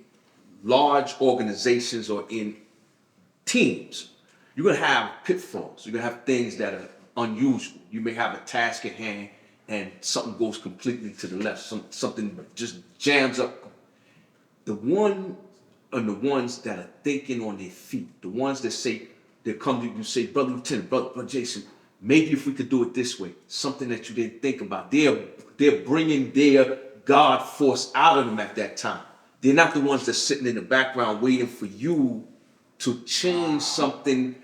large organizations or in teams, you're gonna have pitfalls. You're gonna have things that are unusual. You may have a task at hand and something goes completely to the left. Something just jams up. The ones that are thinking on their feet, the ones that say, they come to you and say, Brother Lieutenant, Brother Jason, maybe if we could do it this way, something that you didn't think about. They're bringing their God force out of them at that time. They're not the ones that's sitting in the background waiting for you to change something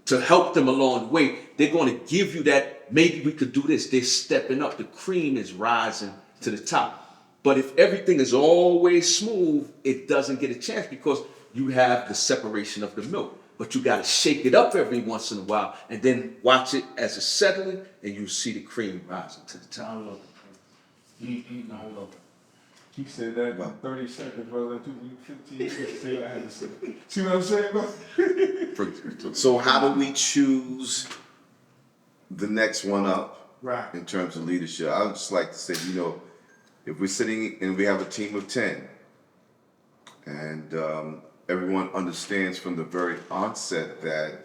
to help them along the way. They're going to give you that, maybe we could do this. They're stepping up. The cream is rising to the top. But if everything is always smooth, it doesn't get a chance because you have the separation of the milk. But you got to shake it up every once in a while and then watch it as it's settling and you see the cream rising to the top. I love it. I love it. He said that about 30 seconds, brother. It took me 15 years to say what I had to say. See what I'm saying, bro? So how do we choose the next one up Right. in terms of leadership? I would just like to say, you know, if we're sitting and we have a team of 10 and everyone understands from the very onset that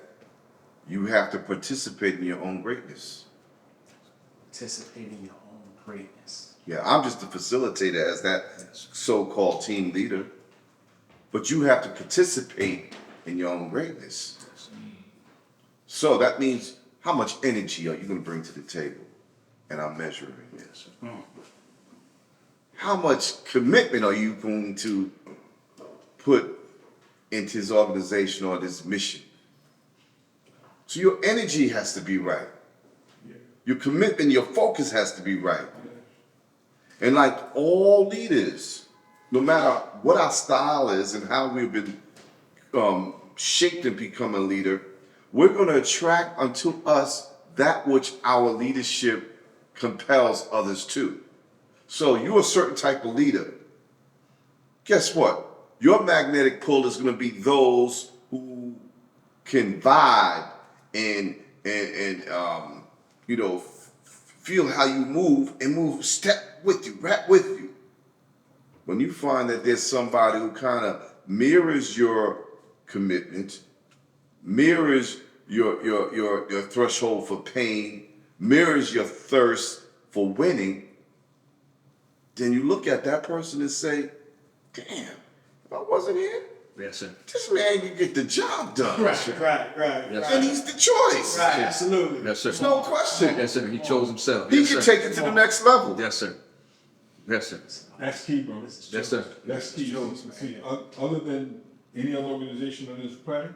you have to participate in your own greatness. Participate in your own greatness. Yeah, I'm just the facilitator as that so-called team leader, but you have to participate in your own greatness. So that means how much energy are you going to bring to the table? And I'm measuring this. How much commitment are you going to put into this organization or this mission? So your energy has to be right. Your commitment, your focus has to be right. And like all leaders, no matter what our style is and how we've been shaped to become a leader, we're going to attract unto us that which our leadership compels others to. So you're a certain type of leader. Guess what? Your magnetic pull is going to be those who can vibe and feel how you move and move step with you, rap with you. When you find that there's somebody who kind of mirrors your commitment, mirrors your threshold for pain, mirrors your thirst for winning, then you look at that person and say, damn, if I wasn't here, Yes, sir. this man can get the job done. Right. Yes, And he's the choice. Right, absolutely. Yes, sir. There's no question. Yes, sir. He chose himself. He Yes, can sir. take it to the next level. Yes, sir. Yes, sir. That's key, bro. Yes, sir. That's key. See, other than any other organization on this planet,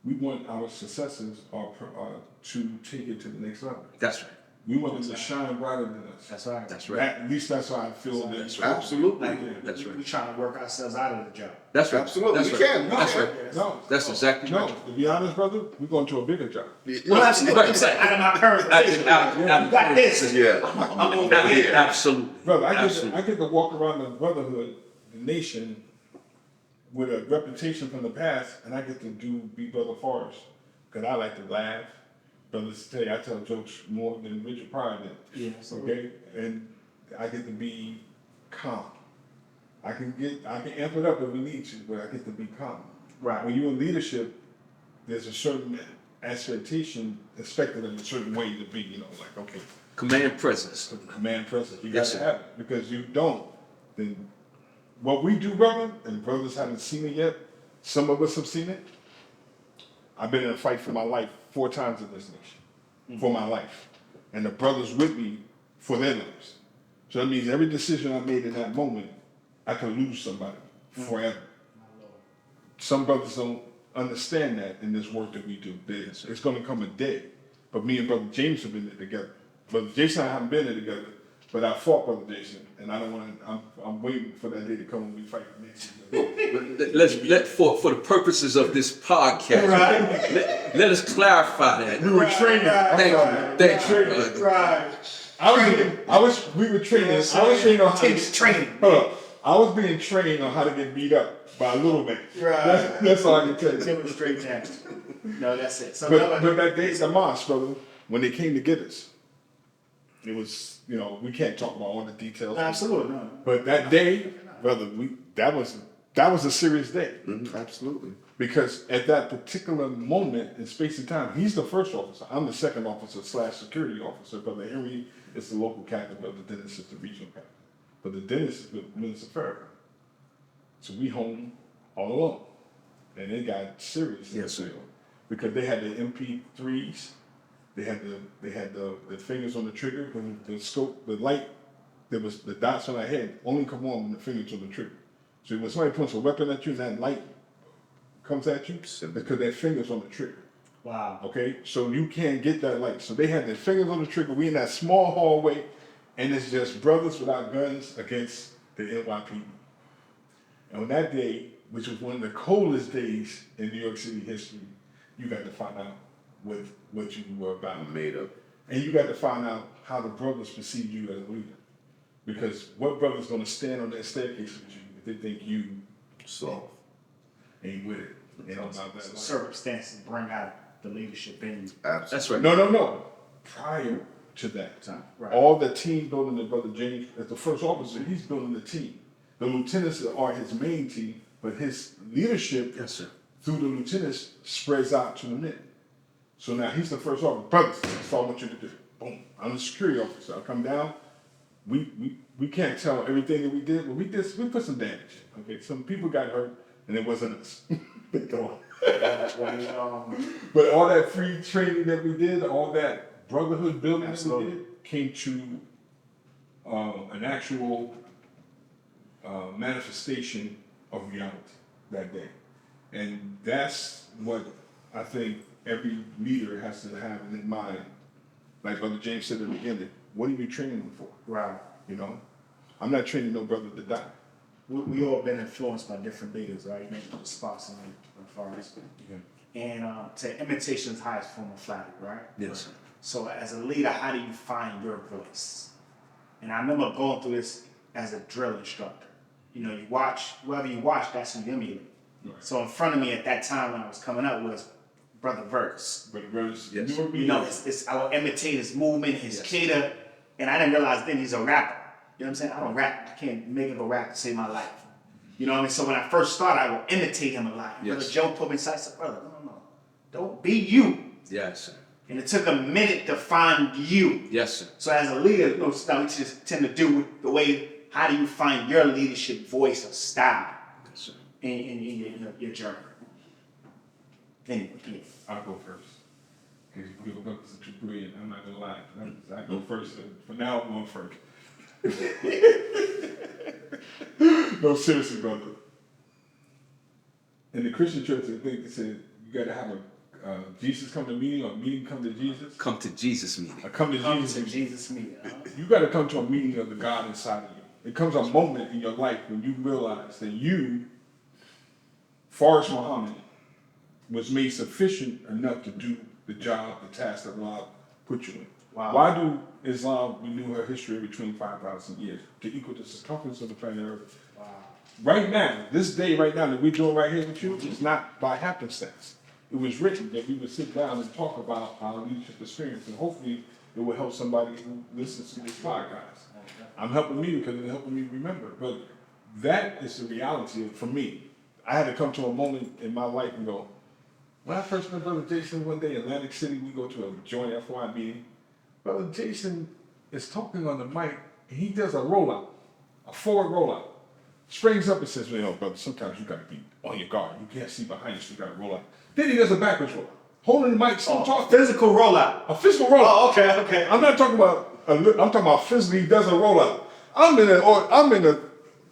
we want our successors to take it to the next level. That's right. We want them to shine brighter than us. That's right. That's right. At least that's how I feel. That's that- Absolutely. That's right. We're trying to work ourselves out of the job. That's right. Absolutely. That's We right. can. That's No. right. No, That's exactly no. right. To be honest, brother, we're going to a bigger job. Well, absolutely. I'm saying, out of my current position. You got this. Yeah. I'm over here. Absolutely. Brother, I Absolutely. get to walk around the brotherhood, the nation, with a reputation from the past, and I get to be Brother Forrest, because I like to laugh. Brothers tell you, I tell jokes more than Richard Pryor did. Yeah, absolutely. Okay, and I get to be calm. I can amp it up if we need to, but I get to be calm. Right. When you're in leadership, there's a certain expectation expected of a certain way to be. You know, like okay, Command presence. command presence. You Yes, got to sir. have it because you don't, then what we do, brother, and brothers haven't seen it yet. Some of us have seen it. I've been in a fight for my life 4 times in this nation, for my life, and the brothers with me for their lives. So that means every decision I made in that moment, I could lose somebody forever. Some brothers don't understand that in this work that we do. It's going to come a day, but me and Brother James have been there together. Brother Jason and I haven't been there together, but I fought Brother Jason, and I don't want to. I'm waiting for that day to come when we fight the next season. For the purposes of this podcast, let us clarify that. We were training. Thank you. Right. We were training. I was training on how Takes training. Hold up. I was being trained on how to get beat up by a little man. Right. That's all I can tell you. Demonstrate that. No, that's it. So But that day at the mosque, brother, when they came to get us, it was, we can't talk about all the details. absolutely no. But that day, brother, that was a serious day. Absolutely. Because at that particular moment in space and time, he's the first officer. I'm the second officer / security officer. Brother Henry is the local captain, Brother Dennis is the regional captain. Brother Dennis is with Minister Farrakhan. So we home all alone. And it got serious. Yes, sir. Because they had the MP3s, they had the fingers on the trigger, the scope, the light, there was the dots on our head only come on when the fingers on the trigger. So when somebody points a weapon at you, that light comes at you, because their fingers on the trigger. Wow. Okay, so you can't get that light. So they had their fingers on the trigger. We in that small hallway, and it's just brothers without guns against the NYPD. And on that day, which was one of the coldest days in New York City history, you got to find out what you were about. Made up. And you got to find out how the brothers perceive you as a leader. Because what brother's going to stand on that staircase with you if they think you Soft. ain't with it? Ain't about that life. Circumstances bring out the leadership in you. Absolutely. That's right. No. Prior to that time, Right. all the team building that Brother James, as the first officer, he's building the team. The lieutenants are his main team, but his leadership Yes, sir. through the lieutenants spreads out to the men. So now he's the first officer. Brothers, that's all I want you to do. Boom. I'm the security officer. I come down. We can't tell everything that we did, but we put some damage. Okay, some people got hurt, and it wasn't us. Thank God. But all that free training that we did, all that brotherhood building that we did, came to an actual manifestation of reality that day. And that's what I think every leader has to have in mind. Like Brother James said at the beginning, what are you training them for? Right. You know, I'm not training no brother to die. We all been influenced by different leaders, right? You mentioned the spots and Forrest. Yeah. And to imitation's highest form of flattery, right? Yes, sir. So as a leader, how do you find your voice? And I remember going through this as a drill instructor. You know, you watch, whoever you watch, that's who you emulate. Right. So in front of me at that time when I was coming up was Brother Verse. But brothers, Yes. You know, I would imitate his movement, his Yes. cater, and I didn't realize then he's a rapper. You know what I'm saying? I don't rap. I can't make it a rap to save my life. You know what I mean? So when I first started, I would imitate him a lot. Yes. Brother Joe put me aside. I said, brother, no. Don't be you. Yes, sir. And it took a minute to find you. Yes, sir. So as a leader, you know, now we just tend to do with the way, how do you find your leadership voice or style Yes, sir. in your journey? Anyway, yeah. I'll go first. Because you go such a brilliant, I'm not gonna lie. I go first. For now, I'm going first. No, seriously, brother. In the Christian church, I think they said you gotta have a Jesus come to meeting or meeting come to Jesus. Come to Jesus meeting. Come to Come Jesus. to Jesus meeting. You gotta come to a meeting of the God inside of you. It comes a moment in your life when you realize that you, Forrest Muhammad, was made sufficient enough to do the job, the task that Allah put you in. Wow. Why do Islam renew her history between 5,000 years to equal the circumference of the planet Earth? Wow. Right now, this day right now that we're doing right here with you, is not by happenstance. It was written that we would sit down and talk about our leadership experience, and hopefully it will help somebody who listens to this podcast. I'm helping me because it's helping me remember. But that is the reality for me. I had to come to a moment in my life and go, when I first met Brother Jason one day in Atlantic City, we go to a joint FY meeting. Brother Jason is talking on the mic, and he does a rollout, a forward rollout. Springs up and says, well, brother, sometimes you got to be on your guard. You can't see behind you, so you got to roll out. Then he does a backwards rollout, holding the mic, still talking. Physical rollout. A physical rollout. Oh, okay. I'm not talking about, I'm talking about physically, he does a rollout. I'm in a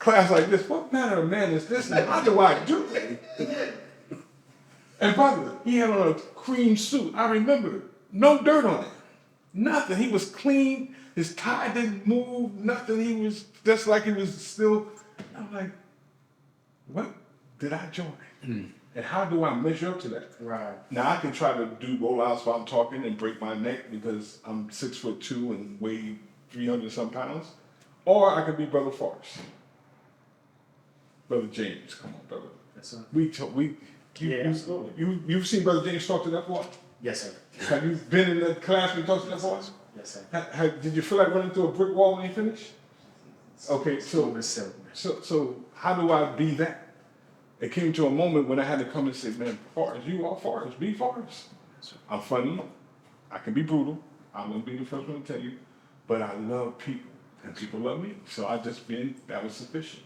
class like this. What manner of man is this? And how do I do it? And brother, he had on a cream suit. I remember. No dirt on it. Nothing. He was clean. His tie didn't move. Nothing. He was just like he was still. I'm like, what did I join? And how do I measure up to that? Right. Now I can try to do rollouts while I'm talking and break my neck because I'm 6'2" and weigh 300 some pounds. Or I could be Brother Forrest. Brother James, come on, brother. Yes, sir. You've seen Brother James talk to that boy? Yes, sir. Have you been in that class when he talked to that boy? Yes, sir. Did you feel like running through a brick wall when he finished? Okay, so how do I be that? It came to a moment when I had to come and say, man, Forrest, you are Forrest, be Forrest. I'm funny, I can be brutal, I'm gonna be the first one to tell you, but I love people, and people love me, so that was sufficient.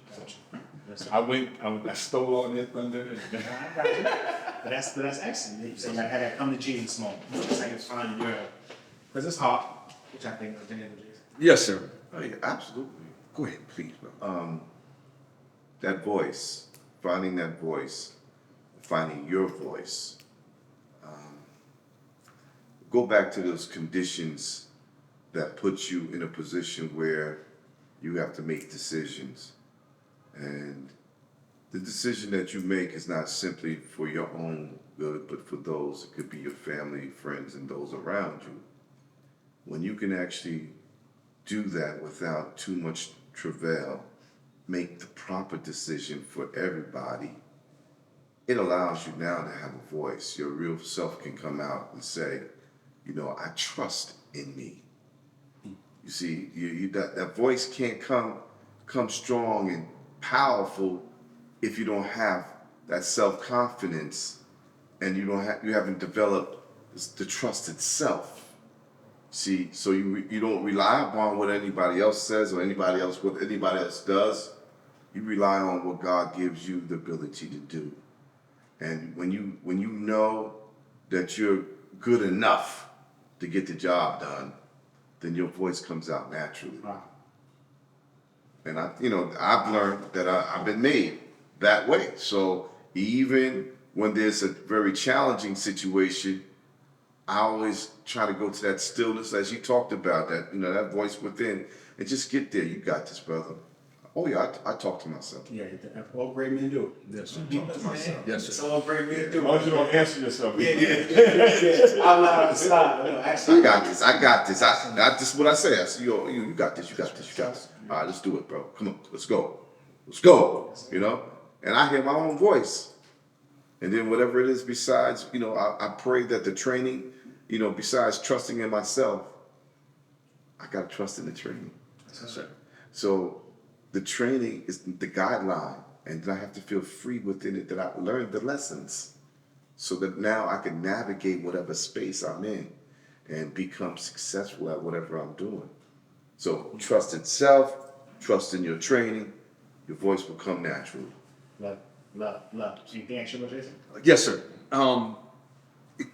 Yes, sir. I stole all their thunder. I got you. But that's excellent. So you had that come to Jesus moment. That's how you find your, because it's hard, which I think is the name of Jesus. Yes, sir. Oh, yeah, absolutely. Go ahead, please, bro. That voice, finding that voice, finding your voice. Go back to those conditions that put you in a position where you have to make decisions. And the decision that you make is not simply for your own good, but for those, it could be your family, friends, and those around you. When you can actually do that without too much travail, make the proper decision for everybody, it allows you now to have a voice. Your real self can come out and say, you know, I trust in me. You see, that voice can't come strong and powerful if you don't have that self-confidence and you haven't developed the trust itself. See, so you don't rely upon what anybody else says or what anybody else does. You rely on what God gives you the ability to do. And when you know that you're good enough to get the job done, then your voice comes out naturally. Wow. And I've learned that I've been made that way. So even when there's a very challenging situation, I always try to go to that stillness, as you talked about, that voice within, and just get there. You got this, brother. Oh yeah, I talk to myself. Yeah, that's all great men do. Yes, sir. Talk to myself. Yes, That's sir. all great men As do. long as you don't answer yourself. Yeah. Out loud on the side. No, actually, I got this. This is what I say. I say, you got this. You got this. All right, let's do it, bro. Come on, let's go. Let's go. And I hear my own voice. And then whatever it is besides, I pray that the training, besides trusting in myself, I got to trust in the training. Yes, sir. So the training is the guideline, and then I have to feel free within it that I learned the lessons so that now I can navigate whatever space I'm in and become successful at whatever I'm doing. So trust in self, trust in your training, your voice will come naturally. love. Anything extra, Jason? Yes, sir. It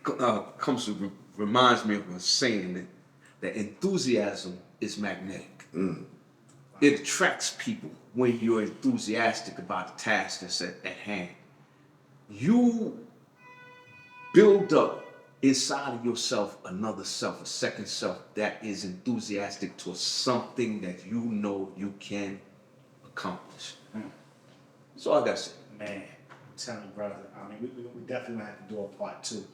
reminds me of a saying that enthusiasm is magnetic. It attracts people when you're enthusiastic about the task that's at hand. You build up inside of yourself another self, a second self that is enthusiastic to something that you know you can accomplish. That's all I got to say. Man, I'm telling you, brother. I mean, we definitely gonna have to do a part 2.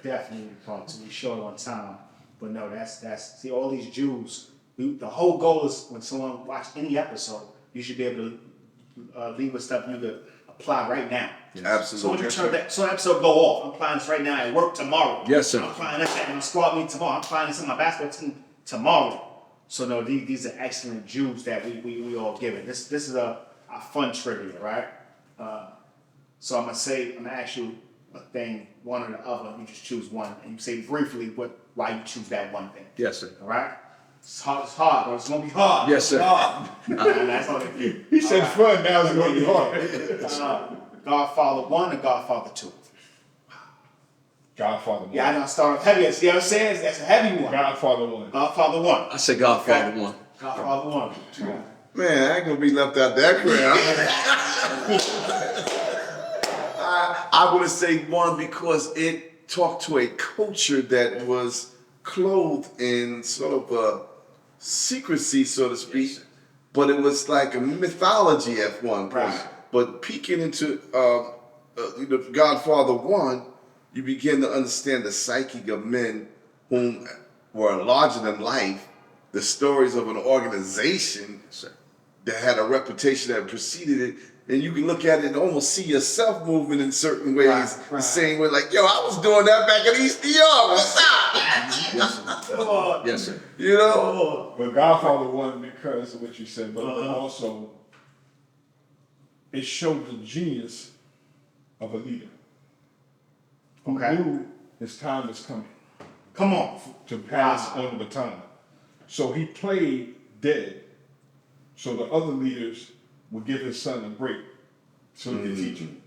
Definitely part 2. We short on time, but no, that's see all these Jews. The whole goal is when someone watch any episode, you should be able to leave with stuff you could apply right now. Absolutely. So when you turn that, so episode go off, I'm applying this right now at work tomorrow. Yes, sir. I'm applying this at my squad meet tomorrow. I'm applying this in my basketball team tomorrow. So no, these are excellent Jews that we all give it. This is a fun trivia, right? So I'm gonna ask you a thing, one or the other. You just choose one, and you say briefly why you choose that one thing. Yes, sir. All right? It's hard, bro. It's gonna be hard. Yes, sir. It's hard. That's all it is. He said fun, now it's going to be hard. Godfather 1 or Godfather 2? Godfather 1. Yeah, I know I start off heavy. See what I'm saying? That's a heavy one. Godfather 1. Godfather 1. I say Godfather Okay. 1. Godfather 1. Man, I ain't gonna be left out that crowd. I would say 1 because it talked to a culture that was clothed in sort of a secrecy, so to speak, Yes, sir. but it was like a mythology at one point. Right. But peeking into Godfather 1, you begin to understand the psyche of men whom were larger than life, the stories of an organization Yes, sir. that had a reputation that preceded it, and you can look at it and almost see yourself moving in certain ways, Right. the same way, like, yo, I was doing that back in East New York, what's up? Yes, sir. Oh, Yes, sir. You know? oh. But Godfather 1 because of what you said, but also it showed the genius of a leader who Okay. knew his time was coming Come on. to pass Wow. on the baton. So he played dead so the other leaders would give his son a break so he could teach him.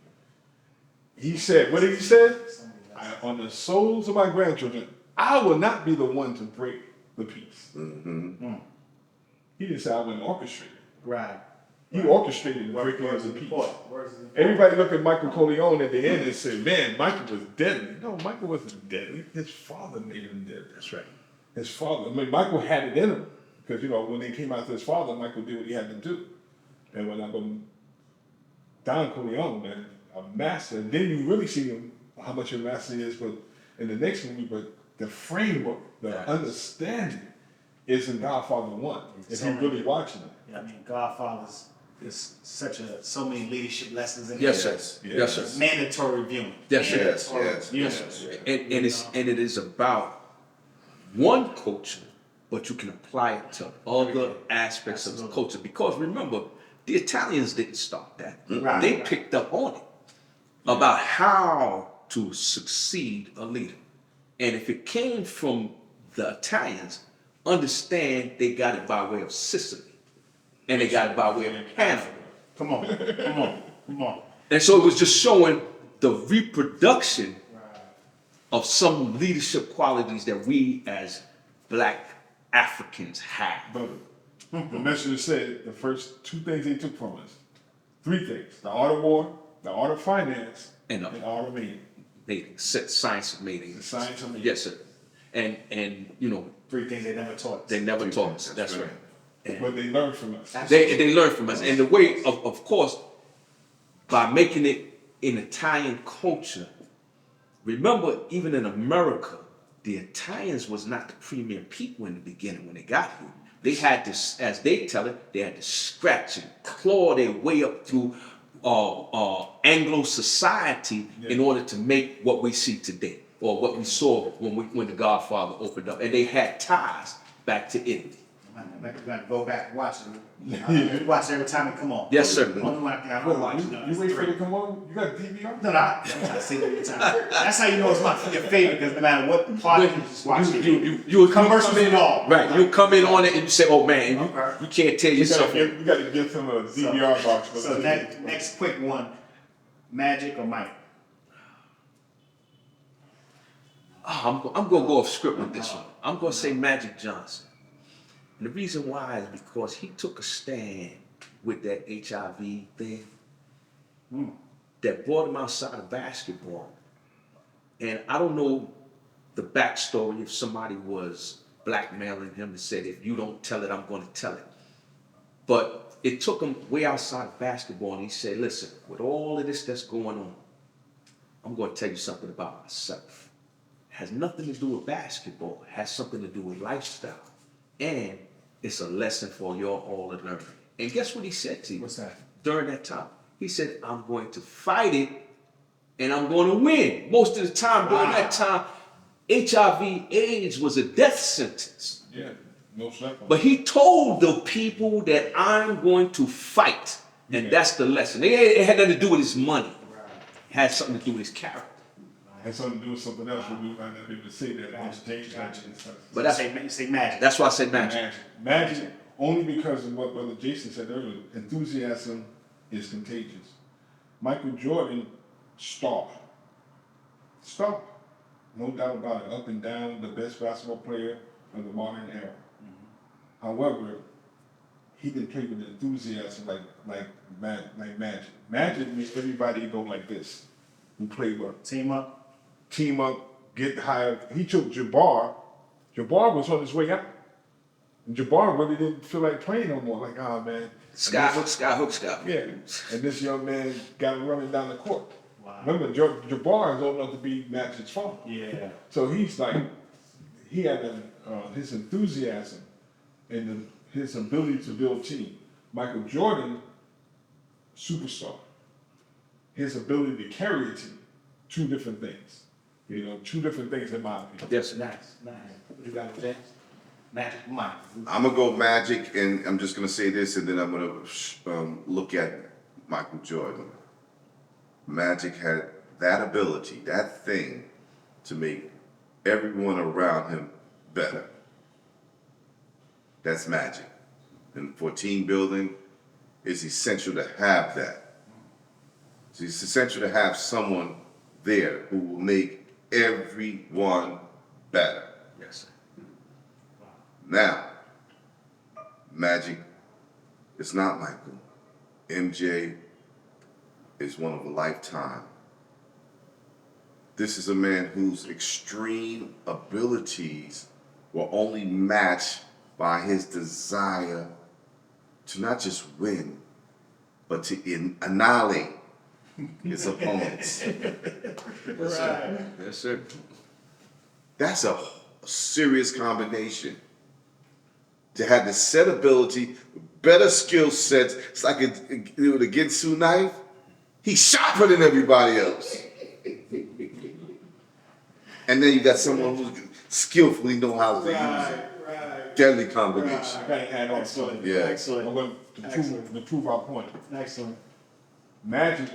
He said, what did he say? On the souls of my grandchildren, I will not be the one to break the peace. He didn't say I wouldn't orchestrate it. Right. He orchestrated the breaking of Where's the the peace. report? Where's the report? Everybody looked at Michael Corleone at the end and said, man, Michael was deadly. No, Michael wasn't deadly. His father made him deadly. That's right. His father, I mean, Michael had it in him. Because, when they came out to his father, Michael did what he had to do. And when I go, Don Corleone, man, a master. And then you really see him, how much a master he is, but in the next movie, but the framework, the understanding is in Godfather 1. If you're really watching it. Yeah, I mean, Godfather's is so many leadership lessons in Yes, there. sir. Yeah. Yes, sir. Mandatory viewing. Yes, sir. Yes. And it is about one culture, but you can apply it to other aspects of the culture. Because remember, The Italians didn't start that. Right. They picked up on it about how to succeed a leader. And if it came from the Italians, understand they got it by way of Sicily. And they got it by way of Hannah. Come on, come on, come on. And so it was just showing the reproduction of some leadership qualities that we as Black Africans have. Brother, the message said the first 2 things they took from us. 3 things: the art of war, the art of finance, And and the art of mating. mating, science of mating. The science of mating. Yes, sir. And you know, 3 things they never taught us. they never taught us. That's right. But they learned from us. They learn from us. And the way, of course, by making it in Italian culture, remember, even in America, the Italians was not the premier people in the beginning when they got here. They had to, as they tell it, they had to scratch and claw their way up through Anglo society in order to make what we see today, or what we saw when the Godfather opened up. And they had ties back to Italy. We gotta go back and watch it. Watch it every time it come on. Yes, sir. Only one I can watch. You wait for it to come on? You got DVR? No, I'm trying to see it every time. That's how you know it's your favorite, because no matter what part you just watch it. You Commercial and all. Right, you come in on it and you say, "Oh man," and Okay. you can't tell yourself. You got to give him a DVR box. So next quick one, Magic or Mike? Oh, I'm gonna go off script with this one. I'm gonna say Magic Johnson. And the reason why is because he took a stand with that HIV thing that brought him outside of basketball. And I don't know the backstory if somebody was blackmailing him and said, "If you don't tell it, I'm going to tell it." But it took him way outside of basketball, and he said, "Listen, with all of this that's going on, I'm going to tell you something about myself. It has nothing to do with basketball. It has something to do with lifestyle. And it's a lesson for you all to learn." And guess what he said to you? What's that? During that time? He said, "I'm going to fight it and I'm going to win." Most of the time during that time, HIV AIDS was a death sentence. Yeah, no sleep. But he told the people that I'm going to fight. And that's the lesson. It had nothing to do with his money. It had something to do with his character. Had something to do with something else. We might not be able to say that. Change that. But that's Say Magic. that's why I said Magic. Magic, only because of what Brother Jason said earlier, enthusiasm is contagious. Michael Jordan, star, no doubt about it, up and down, the best basketball player of the modern era. However, he didn't play with enthusiasm like Magic. Magic makes everybody go like this, who play well. Team up. Team up, get higher. He took Jabbar. Jabbar was on his way out. And Jabbar really didn't feel like playing no more. Like, oh man. Skyhook. Yeah. And this young man got him running down the court. Wow. Remember, Jabbar is old enough to be Magic's father. Yeah. So he's like, he had his enthusiasm and his ability to build team. Michael Jordan, superstar. His ability to carry a team. 2 different things. 2 different things in my opinion. Yes. Nice. What you got, James? Magic, Mike. I'm gonna go Magic, and I'm just gonna say this, and then I'm gonna look at Michael Jordan. Magic had that ability, that thing, to make everyone around him better. That's Magic. And for team building, it's essential to have that. So it's essential to have someone there who will make everyone better. Yes. Now, Magic is not Michael. MJ is one of a lifetime. This is a man whose extreme abilities were only matched by his desire to not just win, but to annihilate his opponents. Yes, sir. That's a serious combination. To have the set ability, better skill sets. It's like the Ginsu knife. He's sharper than everybody else. And then you got someone who skillfully knows how to use it. deadly combination. I gotta add on something. Yeah. Excellent. I'm going to prove our point. Excellent. Magic,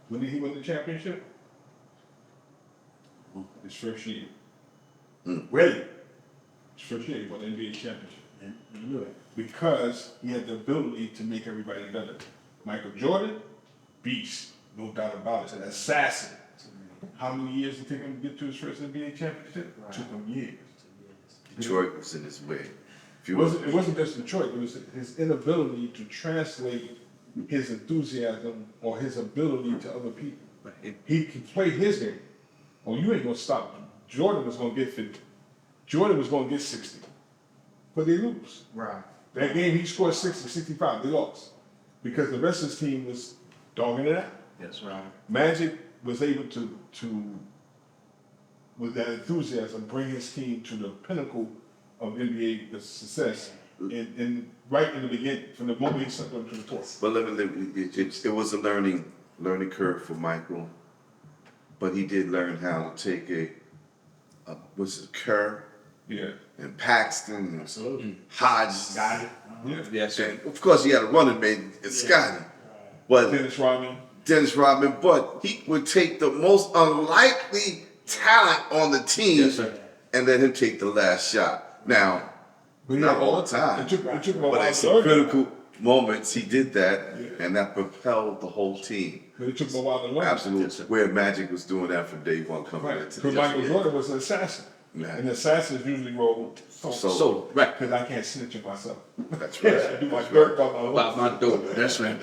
when did he win the championship? His first year. Really? His first year he won the NBA championship. Yeah. Because he had the ability to make everybody better. Michael Jordan, beast, no doubt about it, an assassin. How many years did it take him to get to his first NBA championship? It took him years. Detroit was in his way. It wasn't just Detroit, it was his inability to translate his enthusiasm or his ability to other people. He could play his game. Oh, you ain't gonna stop him. Jordan was gonna get 50. Jordan was gonna get 60. But they lose. Right. That game he scored 60, 65, they lost. Because the rest of his team was dogging it out. Yes, Right. Magic was able to with that enthusiasm, bring his team to the pinnacle of NBA success, and right in the beginning, from the moment he stepped onto the court. But it was a learning curve for Michael, but he did learn how to take was it Kerr Yeah. and Paxton and Absolutely. Hodges. Got it. Yeah. Yes, sir. And of course, he had a running mate, Scotty. But Dennis Rodman. Dennis Rodman, but he would take the most unlikely talent on the team Yes, sir. and let him take the last shot. Now, But he not had- all the time, It took him a but while at to some learn. critical moments, he did that, Yeah. and that propelled the whole team. But it took him a while to learn. Absolutely. Yes, sir. Where Magic was doing that from day one coming Right. into Because the Michael NBA. Jordan was an assassin. Yeah. And assassins usually roll solo. So, right. Because I can't snitch on myself. That's I right. do my dirt by my By my door. That's right.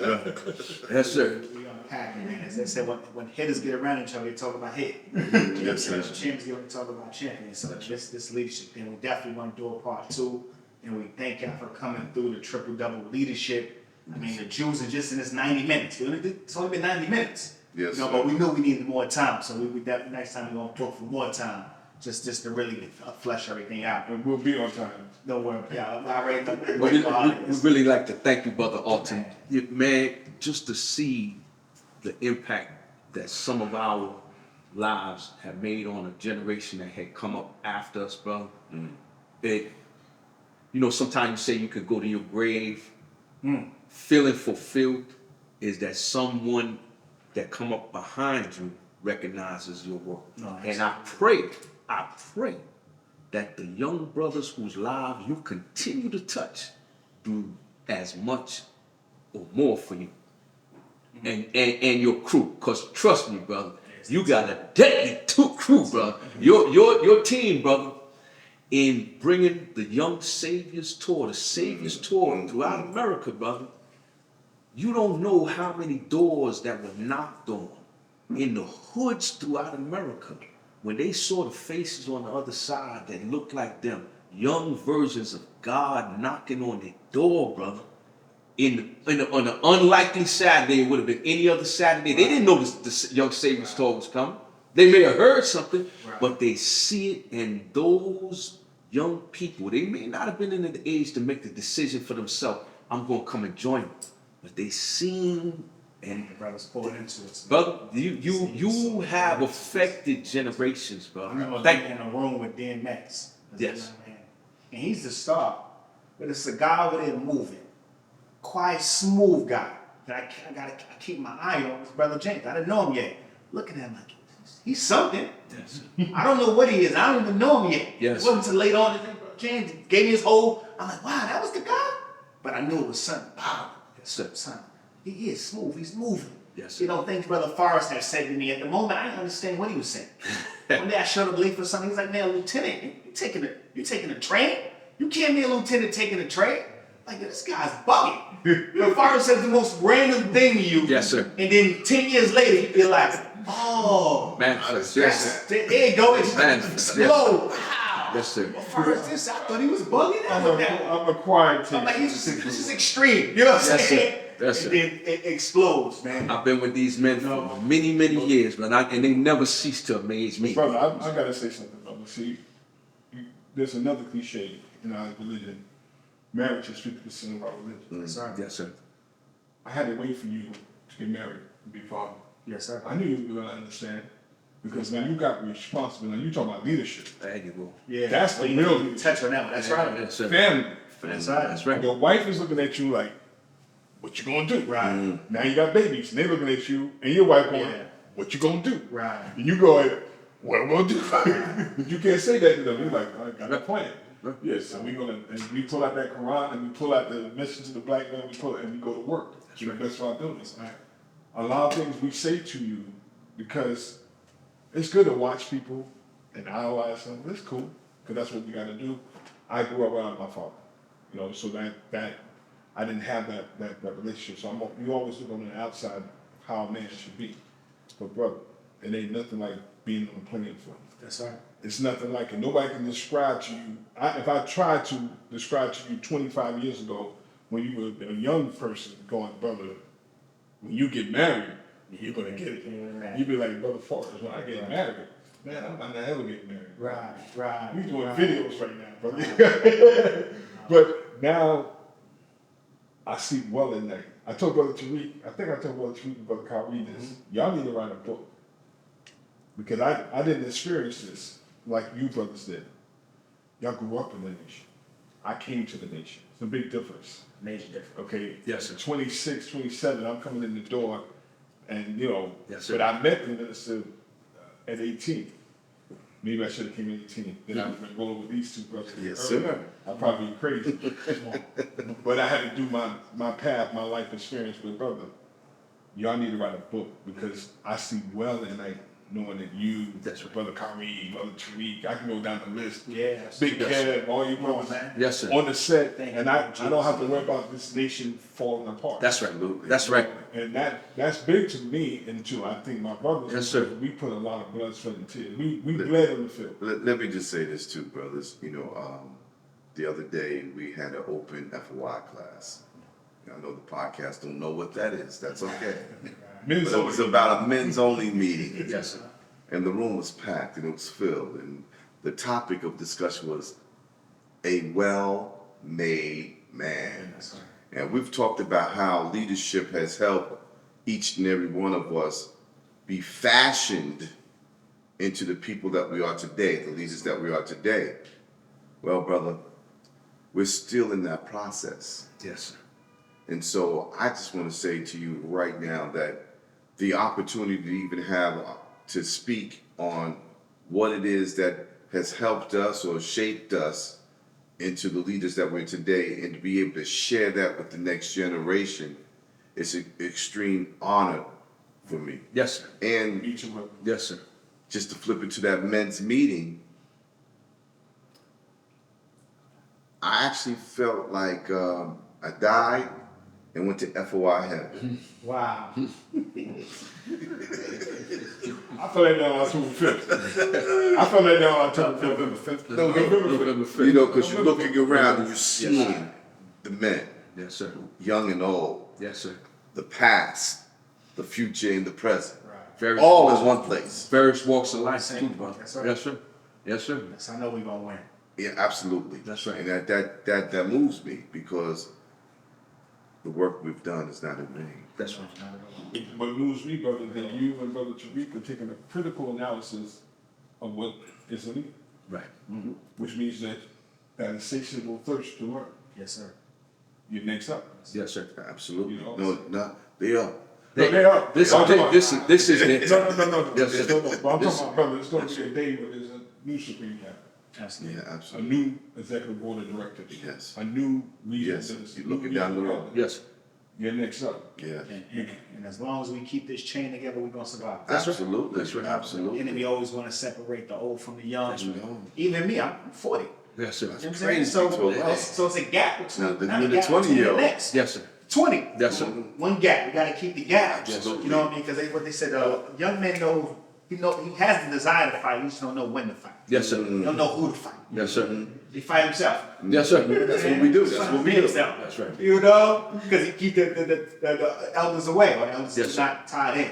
Yes, sir. We unpacking, man. As they said, when hitters get around each other, they talk about hit. You know what I'm saying? Champions get to talk about champions. So this leadership thing, we definitely want to do a part two. And we thank y'all for coming through the triple double leadership. I mean, the Jews are just in this 90 minutes. It's only been 90 minutes. Yes, You know, sir. but we knew we needed more time, so we definitely next time we're gonna book for more time, just to really flesh everything out. And we'll be on time. Don't worry, yeah, I already know. Well, we really like to thank you, Brother Alton. Man, just to see the impact that some of our lives have made on a generation that had come up after us, brother. It, you know, sometimes you say you could go to your grave feeling fulfilled is that someone that come up behind you recognizes your work. No, And I pray that the young brothers whose lives you continue to touch do as much or more for you and your crew. Because trust me, brother, you got a deadly crew, brother. Your team, brother, in bringing the Young Saviors Tour, the Saviors Tour throughout America, brother. You don't know how many doors that were knocked on in the hoods throughout America when they saw the faces on the other side that looked like them, young versions of God knocking on their door, brother. On an unlikely Saturday, it would have been any other Saturday. They didn't know the Young Saviors Tour was coming. They may have heard something, but they see it, and those young people, they may not have been in the age to make the decision for themselves. I'm going to come and join them. But they seen, and The brothers poured into it. brother, you have affected generations, I brother. remember Thank being in a room with Dan Metz. as a Yes. young man. And he's the star. But it's a guy over there moving. Quiet, smooth guy. That I keep my eye on his brother James. I didn't know him yet. Looking at him like, he's something. I don't know what he is. I don't even know him yet. Yes. It wasn't until later on that James gave me his whole, I'm like, wow, that was the guy? But I knew it was something powerful. Yes, sir. Son, he is smooth. He's moving. Yes, sir. You know, things Brother Forrest had said to me at the moment, I didn't understand what he was saying. One day I showed up late for something. He's like, man, Lieutenant, you taking a train? You can't be a lieutenant taking a train? Like, this guy's bugging. Brother Forrest says the most random thing to you. Yes, sir. And then 10 years later, you feel like, oh, Man, yes, sir. there you go. It's Man, slow. Wow. Yes, sir. Well, Forrest, I thought he was bugging out with that. I'm a quiet team. I'm like, this is extreme. You know what I'm Yes, sir. saying? Yes, sir. And then it explodes, man. I've been with these men for many, many years, man, and they never cease to amaze me. Brother, I gotta say something, brother. See, there's another cliche in our religion. Marriage is 50% of our religion. Sorry. Yes, sir. I had to wait for you to get married and be father. Yes, sir. I knew you were gonna understand. Because when you got responsibility, you talking about leadership. There you go. Yeah. That's the Well, real you touch on that one. That's right. Yes, sir. Family. That's right. That's right. Your wife is looking at you like, what you gonna do? Right. Now you got babies, and they looking at you, and your wife going, Yeah. what you gonna do? Right. And you go, what am I gonna do? But you can't say that to them. You're like, I got a plan. Right. Yes, so and we pull out that Quran, and we pull out the message to the black man, and we go to work. That's the best of our abilities. Right. A lot of things we say to you, because it's good to watch people and idolize them. It's cool, because that's what we got to do. I grew up around my father, so that I didn't have that relationship. So you always look on the outside how a man should be. But brother, it ain't nothing like being on the playing field. That's right. It's nothing like it. Nobody can describe to you. If I tried to describe to you 25 years ago when you were a young person going, brother, when you get married, you're gonna get it. You'd be like, Brother Forrest, when I get married, man, I'm not ever getting married. Right. We doing videos right now, brother. But now I sleep well at night. I told Brother Tariq, I think I told Brother Tariq and Brother Kyrie this. Y'all need to write a book. Because I didn't experience this like you brothers did. Y'all grew up in the nation. I came to the nation. It's a big difference. Major difference. Okay? Yes, sir. 26, 27, I'm coming in the door, and Yes, sir. but I met the minister at 18. Maybe I should have came at 18. Then I would have been rolling with these two brothers. Yes, earlier. sir. I'd probably be crazy. But I had to do my path, my life experience with brother. Y'all need to write a book because I sleep well at night knowing that you, That's right. Brother Kyrie, Brother Tariq, I can go down the list. Yeah. Big Kev, all you Come on, brothers man. Yes, sir. on the set, Thank and you, I Jesus. don't have to worry about this nation falling apart. That's right. Absolutely. That's right. And that's big to me and to I think my brothers. Yes, sir. We put a lot of blood, sweat, and tears. We bled on the field. Let me just say this too, brothers. The other day we had an open FOI class. I know the podcast don't know what that is. That's okay. Men's But it was only. about a men's only meeting. Yes, sir. And the room was packed and it was filled. And the topic of discussion was a well-made man. That's right. And we've talked about how leadership has helped each and every one of us be fashioned into the people that we are today, the leaders that we are today. Well, brother, we're still in that process. Yes, sir. And so I just want to say to you right now that the opportunity to even have to speak on what it is that has helped us or shaped us into the leaders that we're today and to be able to share that with the next generation is an extreme honor for me. Yes, sir. And Each of us. Yes, sir. just to flip it to that men's meeting, I actually felt like I died and went to FOI heaven. Wow. I felt that down on October 5th. I felt that down on October 5th. November 5th. November 5th. Because you're looking around and you're seeing the men, Yes, sir. young and old, Yes, sir. the past, the future, and the present, Various all walks- in one place. Various walks of life, Same. too, brother. That's right. Yes, sir. Yes, sir. Yes, I know we're gonna win. Yeah, absolutely. That's right. And that moves me because the work we've done is not in vain. That's right. What moves me, brother, that you and Brother Tariq are taking a critical analysis of what is a leader, Right. which means that insatiable thirst to learn. Yes, sir. You're next up. Yes, sir. Absolutely. You know, No, they are. No, they are. This I'm talking about- is it. No. Yes, sir. No. But I'm talking This- about, brother, it's going to be a day where there's a new Supreme Cabinet, Absolutely. Yeah, a absolutely. new executive board of directors, Yes. a new regional Yes, minister, you're new looking down the regional road. governor. Yes. You're next up. Yeah. And as long as we keep this chain together, we're gonna survive. That's right. Absolutely. That's right. The Absolutely. enemy always want to separate the old from the young. That's right. Even me, I'm 40. Yes, sir. You know what I'm That's saying? crazy So, to a lot. so it's a gap between Now, the- not a the gap 20 between year the old. next. Yes, sir. 20. Yes, sir. One gap. We gotta keep the gap. Absolutely. You know what I mean? Because what they said, young men know he has the desire to fight. He just don't know when to fight. Yes, sir. He don't know who to fight. Yes, sir. He fight himself. Yes, sir. That's what we do. That's what we do. Himself. That's right. You know, because he keep the elders away, or the elders Yes, is sir. not tied in.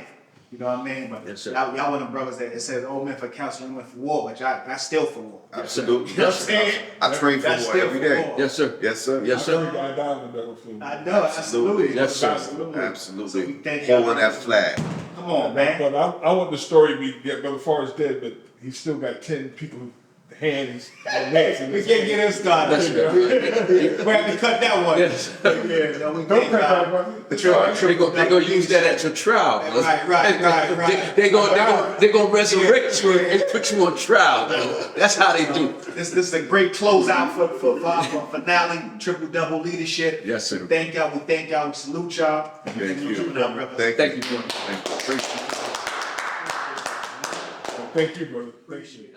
You know what I mean? But Yes, sir. y'all one of them brothers that it says old men for counsel, young men for war, but y'all still for war. Absolutely. You know what I'm saying? I train for That's war still every for day. war. Yes, sir. Yes, sir. Yes, I know you sir. got down on the battlefield. I know, absolutely. Yes, sir. Absolutely. Absolutely. So we thank y'all. Holding that flag. Come on, man. But I want the story to be, yeah, Brother Forrest dead, but he still got 10 people, hands and necks. We can't get him started. That's right. We have to cut that one. Yes. Yeah, no, we Don't thank cut that, y'all. brother. They gonna use that at your trial. Right. They gonna resurrect you and put you on trial. Man. That's how they do. This is a great closeout for finale, triple double leadership. Yes, sir. We thank y'all. We salute y'all. Thank you. Thank you, brother. Thank you. Thank you, brother. Appreciate it.